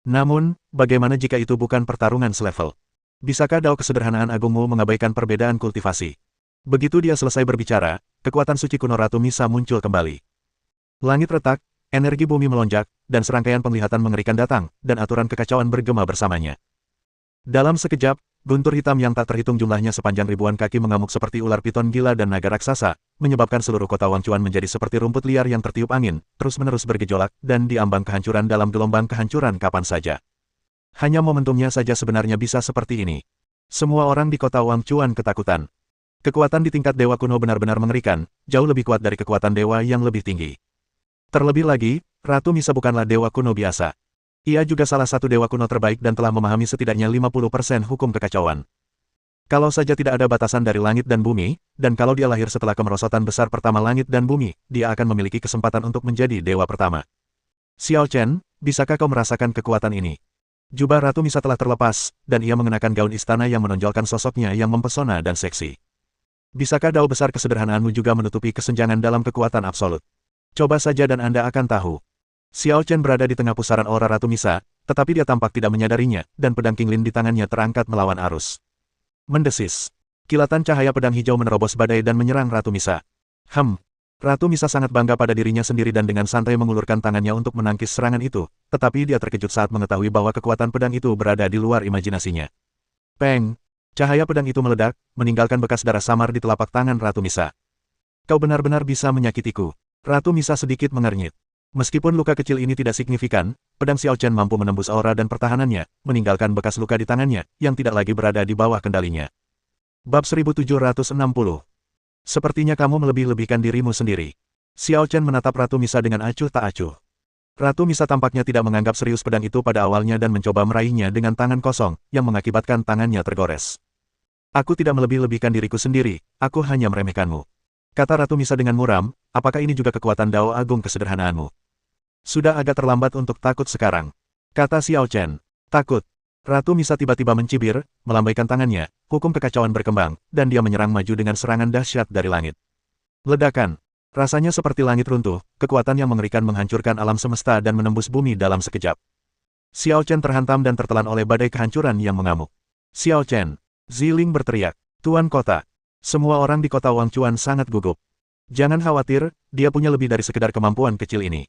Namun, bagaimana jika itu bukan pertarungan selevel? Bisakah Dao kesederhanaan agungmu mengabaikan perbedaan kultivasi? Begitu dia selesai berbicara, kekuatan suci kuno Ratu Misa muncul kembali. Langit retak, energi bumi melonjak, dan serangkaian penglihatan mengerikan datang, dan aturan kekacauan bergema bersamanya. Dalam sekejap, guntur hitam yang tak terhitung jumlahnya sepanjang ribuan kaki mengamuk seperti ular piton gila dan naga raksasa, menyebabkan seluruh kota Wangchuan menjadi seperti rumput liar yang tertiup angin, terus-menerus bergejolak, dan diambang kehancuran dalam gelombang kehancuran kapan saja. Hanya momentumnya saja sebenarnya bisa seperti ini. Semua orang di kota Wangchuan ketakutan. Kekuatan di tingkat dewa kuno benar-benar mengerikan, jauh lebih kuat dari kekuatan dewa yang lebih tinggi. Terlebih lagi, Ratu Misa bukanlah dewa kuno biasa. Ia juga salah satu dewa kuno terbaik dan telah memahami setidaknya 50% hukum kekacauan. Kalau saja tidak ada batasan dari langit dan bumi, dan kalau dia lahir setelah kemerosotan besar pertama langit dan bumi, dia akan memiliki kesempatan untuk menjadi dewa pertama. Xiao Chen, bisakah kau merasakan kekuatan ini? Jubah Ratu Misa telah terlepas, dan ia mengenakan gaun istana yang menonjolkan sosoknya yang mempesona dan seksi. Bisakah dao besar kesederhanaanmu juga menutupi kesenjangan dalam kekuatan absolut? Coba saja dan Anda akan tahu. Xiao Chen berada di tengah pusaran aura Ratu Misa, tetapi dia tampak tidak menyadarinya, dan pedang King Lin di tangannya terangkat melawan arus. Mendesis. Kilatan cahaya pedang hijau menerobos badai dan menyerang Ratu Misa. Ratu Misa sangat bangga pada dirinya sendiri dan dengan santai mengulurkan tangannya untuk menangkis serangan itu, tetapi dia terkejut saat mengetahui bahwa kekuatan pedang itu berada di luar imajinasinya. Peng! Cahaya pedang itu meledak, meninggalkan bekas darah samar di telapak tangan Ratu Misa. Kau benar-benar bisa menyakitiku. Ratu Misa sedikit mengernyit. Meskipun luka kecil ini tidak signifikan, pedang Xiao Chen mampu menembus aura dan pertahanannya, meninggalkan bekas luka di tangannya, yang tidak lagi berada di bawah kendalinya. Bab 1760. Sepertinya kamu melebih-lebihkan dirimu sendiri. Xiao Chen menatap Ratu Misa dengan acuh tak acuh. Ratu Misa tampaknya tidak menganggap serius pedang itu pada awalnya dan mencoba meraihnya dengan tangan kosong, yang mengakibatkan tangannya tergores. Aku tidak melebih-lebihkan diriku sendiri, aku hanya meremehkanmu. Kata Ratu Misa dengan muram, apakah ini juga kekuatan Dao Agung kesederhanaanmu? Sudah agak terlambat untuk takut sekarang. Kata Xiao Chen. Takut. Ratu Misa tiba-tiba mencibir, melambaikan tangannya, hukum kekacauan berkembang, dan dia menyerang maju dengan serangan dahsyat dari langit. Ledakan. Rasanya seperti langit runtuh, kekuatan yang mengerikan menghancurkan alam semesta dan menembus bumi dalam sekejap. Xiao Chen terhantam dan tertelan oleh badai kehancuran yang mengamuk. Xiao Chen. Ziling berteriak. Tuan kota. Semua orang di kota Wangchuan sangat gugup. Jangan khawatir, dia punya lebih dari sekedar kemampuan kecil ini.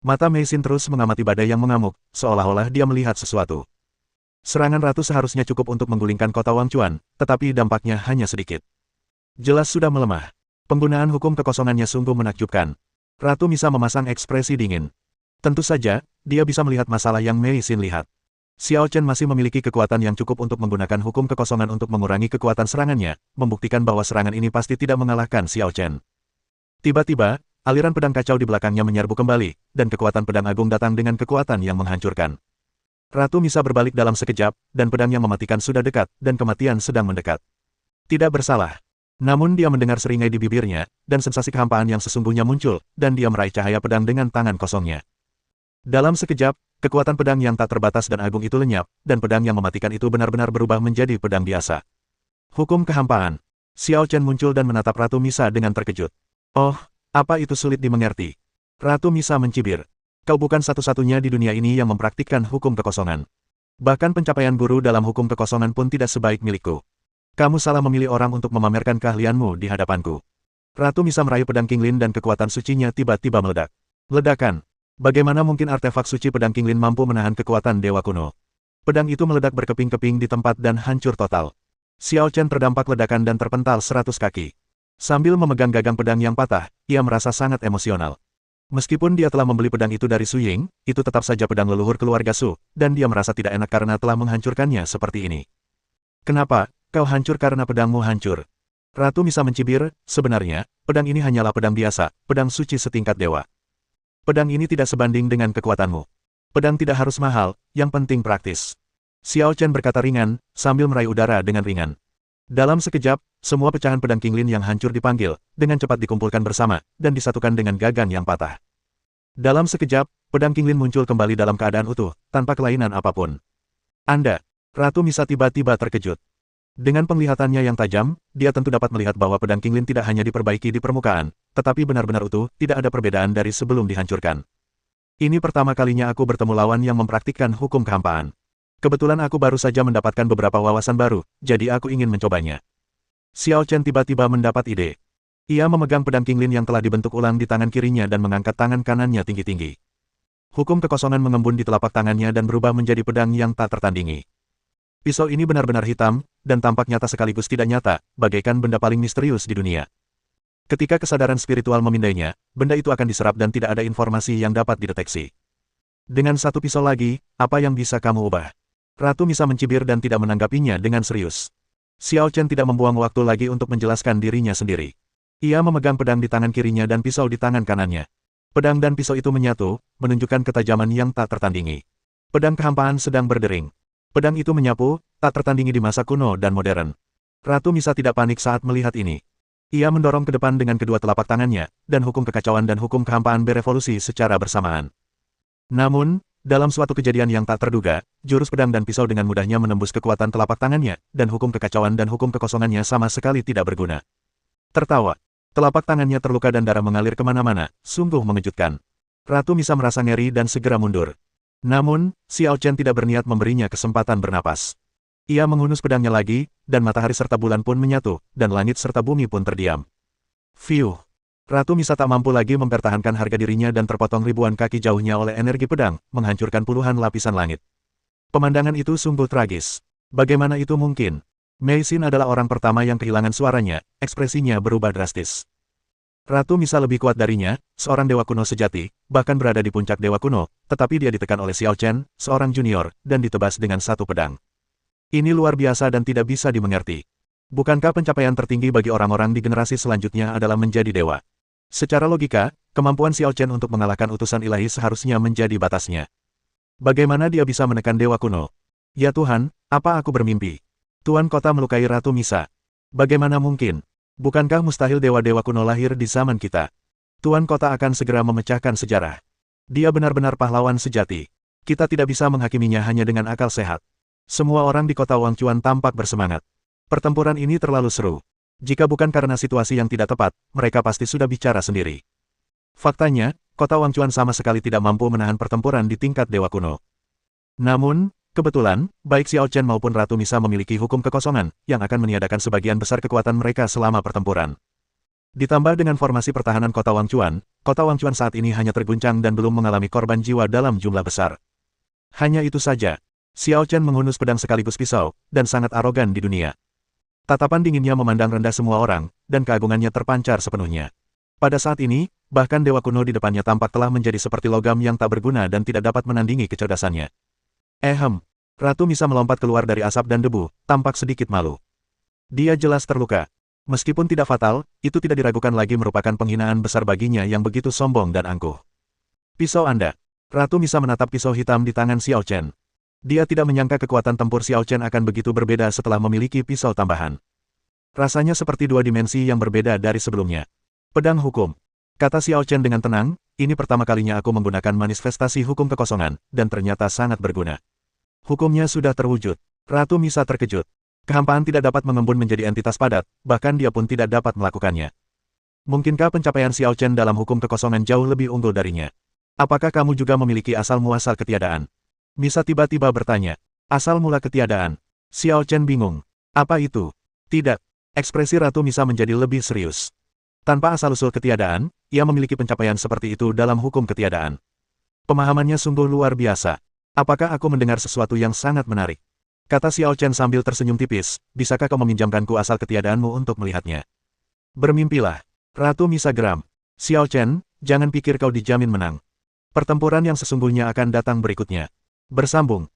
Mata Mei Xin terus mengamati badai yang mengamuk, seolah-olah dia melihat sesuatu. Serangan ratu seharusnya cukup untuk menggulingkan kota Wangchuan, tetapi dampaknya hanya sedikit. Jelas sudah melemah. Penggunaan hukum kekosongannya sungguh menakjubkan. Ratu Misa memasang ekspresi dingin. Tentu saja, dia bisa melihat masalah yang Mei Xin lihat. Xiao Chen masih memiliki kekuatan yang cukup untuk menggunakan hukum kekosongan untuk mengurangi kekuatan serangannya, membuktikan bahwa serangan ini pasti tidak mengalahkan Xiao Chen. Tiba-tiba, aliran pedang kacau di belakangnya menyerbu kembali, dan kekuatan pedang agung datang dengan kekuatan yang menghancurkan. Ratu Misa berbalik dalam sekejap, dan pedang yang mematikan sudah dekat, dan kematian sedang mendekat. Tidak bersalah. Namun dia mendengar seringai di bibirnya, dan sensasi kehampaan yang sesungguhnya muncul, dan dia meraih cahaya pedang dengan tangan kosongnya. Dalam sekejap, kekuatan pedang yang tak terbatas dan agung itu lenyap, dan pedang yang mematikan itu benar-benar berubah menjadi pedang biasa. Hukum kehampaan. Xiao Chen muncul dan menatap Ratu Misa dengan terkejut. Oh, apa itu sulit dimengerti? Ratu Misa mencibir. Kau bukan satu-satunya di dunia ini yang mempraktikkan hukum kekosongan. Bahkan pencapaian guru dalam hukum kekosongan pun tidak sebaik milikku. Kamu salah memilih orang untuk memamerkan keahlianmu di hadapanku. Ratu Misa meraih pedang King Lin dan kekuatan sucinya tiba-tiba meledak. Ledakan. Bagaimana mungkin artefak suci pedang King Lin mampu menahan kekuatan dewa kuno? Pedang itu meledak berkeping-keping di tempat dan hancur total. Xiao Chen terdampak ledakan dan terpental 100 kaki. Sambil memegang gagang pedang yang patah, ia merasa sangat emosional. Meskipun dia telah membeli pedang itu dari Su Ying, itu tetap saja pedang leluhur keluarga Su, dan dia merasa tidak enak karena telah menghancurkannya seperti ini. Kenapa, kau hancur karena pedangmu hancur? Ratu Misa mencibir, sebenarnya, pedang ini hanyalah pedang biasa, pedang suci setingkat dewa. Pedang ini tidak sebanding dengan kekuatanmu. Pedang tidak harus mahal, yang penting praktis. Xiao Chen berkata ringan, sambil meraih udara dengan ringan. Dalam sekejap, semua pecahan pedang King Lin yang hancur dipanggil, dengan cepat dikumpulkan bersama, dan disatukan dengan gagang yang patah. Dalam sekejap, pedang King Lin muncul kembali dalam keadaan utuh, tanpa kelainan apapun. Anda, Ratu Misa tiba-tiba terkejut. Dengan penglihatannya yang tajam, dia tentu dapat melihat bahwa pedang King Lin tidak hanya diperbaiki di permukaan, tetapi benar-benar utuh, tidak ada perbedaan dari sebelum dihancurkan. Ini pertama kalinya aku bertemu lawan yang mempraktikkan hukum kehampaan. Kebetulan aku baru saja mendapatkan beberapa wawasan baru, jadi aku ingin mencobanya. Xiao Chen tiba-tiba mendapat ide. Ia memegang pedang King Lin yang telah dibentuk ulang di tangan kirinya dan mengangkat tangan kanannya tinggi-tinggi. Hukum kekosongan mengembun di telapak tangannya dan berubah menjadi pedang yang tak tertandingi. Pisau ini benar-benar hitam, dan tampak nyata sekaligus tidak nyata, bagaikan benda paling misterius di dunia. Ketika kesadaran spiritual memindainya, benda itu akan diserap dan tidak ada informasi yang dapat dideteksi. Dengan satu pisau lagi, apa yang bisa kamu ubah? Ratu Misa mencibir dan tidak menanggapinya dengan serius. Xiao Chen tidak membuang waktu lagi untuk menjelaskan dirinya sendiri. Ia memegang pedang di tangan kirinya dan pisau di tangan kanannya. Pedang dan pisau itu menyatu, menunjukkan ketajaman yang tak tertandingi. Pedang kehampaan sedang berdering. Pedang itu menyapu, tak tertandingi di masa kuno dan modern. Ratu Misa tidak panik saat melihat ini. Ia mendorong ke depan dengan kedua telapak tangannya, dan hukum kekacauan dan hukum kehampaan berevolusi secara bersamaan. Namun, dalam suatu kejadian yang tak terduga, jurus pedang dan pisau dengan mudahnya menembus kekuatan telapak tangannya, dan hukum kekacauan dan hukum kekosongannya sama sekali tidak berguna. Tertawa. Telapak tangannya terluka dan darah mengalir kemana-mana, sungguh mengejutkan. Ratu Misa merasa ngeri dan segera mundur. Namun, Xiao Chen tidak berniat memberinya kesempatan bernapas. Ia menghunus pedangnya lagi, dan matahari serta bulan pun menyatu, dan langit serta bumi pun terdiam. Fiuh! Ratu Misa tak mampu lagi mempertahankan harga dirinya dan terpotong ribuan kaki jauhnya oleh energi pedang, menghancurkan puluhan lapisan langit. Pemandangan itu sungguh tragis. Bagaimana itu mungkin? Mei Xin adalah orang pertama yang kehilangan suaranya, ekspresinya berubah drastis. Ratu Misa lebih kuat darinya, seorang dewa kuno sejati, bahkan berada di puncak dewa kuno, tetapi dia ditekan oleh Xiao Chen, seorang junior, dan ditebas dengan satu pedang. Ini luar biasa dan tidak bisa dimengerti. Bukankah pencapaian tertinggi bagi orang-orang di generasi selanjutnya adalah menjadi dewa? Secara logika, kemampuan Xiao Chen untuk mengalahkan utusan ilahi seharusnya menjadi batasnya. Bagaimana dia bisa menekan dewa kuno? Ya Tuhan, apa aku bermimpi? Tuan kota melukai Ratu Misa. Bagaimana mungkin? Bukankah mustahil dewa-dewa kuno lahir di zaman kita? Tuan kota akan segera memecahkan sejarah. Dia benar-benar pahlawan sejati. Kita tidak bisa menghakiminya hanya dengan akal sehat. Semua orang di kota Wangchuan tampak bersemangat. Pertempuran ini terlalu seru. Jika bukan karena situasi yang tidak tepat, mereka pasti sudah bicara sendiri. Faktanya, kota Wangchuan sama sekali tidak mampu menahan pertempuran di tingkat dewa kuno. Namun, kebetulan, baik Xiao Chen maupun Ratu Misa memiliki hukum kekosongan, yang akan meniadakan sebagian besar kekuatan mereka selama pertempuran. Ditambah dengan formasi pertahanan kota Wangchuan saat ini hanya terguncang dan belum mengalami korban jiwa dalam jumlah besar. Hanya itu saja, Xiao Chen menghunus pedang sekaligus pisau, dan sangat arogan di dunia. Tatapan dinginnya memandang rendah semua orang, dan keagungannya terpancar sepenuhnya. Pada saat ini, bahkan dewa kuno di depannya tampak telah menjadi seperti logam yang tak berguna dan tidak dapat menandingi kecerdasannya. Ratu Misa melompat keluar dari asap dan debu, tampak sedikit malu. Dia jelas terluka. Meskipun tidak fatal, itu tidak diragukan lagi merupakan penghinaan besar baginya yang begitu sombong dan angkuh. Pisau Anda. Ratu Misa menatap pisau hitam di tangan Xiao Chen. Dia tidak menyangka kekuatan tempur Xiao Chen akan begitu berbeda setelah memiliki pisau tambahan. Rasanya seperti dua dimensi yang berbeda dari sebelumnya. Pedang hukum. Kata Xiao Chen dengan tenang, ini pertama kalinya aku menggunakan manifestasi hukum kekosongan, dan ternyata sangat berguna. Hukumnya sudah terwujud. Ratu Misa terkejut. Kehampaan tidak dapat mengembun menjadi entitas padat, bahkan dia pun tidak dapat melakukannya. Mungkinkah pencapaian Xiao Chen dalam hukum kekosongan jauh lebih unggul darinya? Apakah kamu juga memiliki asal-muasal ketiadaan? Misa tiba-tiba bertanya. Asal mula ketiadaan. Xiao Chen bingung. Apa itu? Tidak. Ekspresi Ratu Misa menjadi lebih serius. Tanpa asal-usul ketiadaan, ia memiliki pencapaian seperti itu dalam hukum ketiadaan. Pemahamannya sungguh luar biasa. Apakah aku mendengar sesuatu yang sangat menarik? Kata Xiao Chen sambil tersenyum tipis, bisakah kau meminjamkanku asal ketiadaanmu untuk melihatnya? Bermimpilah. Ratu Misa geram. Xiao Chen, jangan pikir kau dijamin menang. Pertempuran yang sesungguhnya akan datang berikutnya. Bersambung.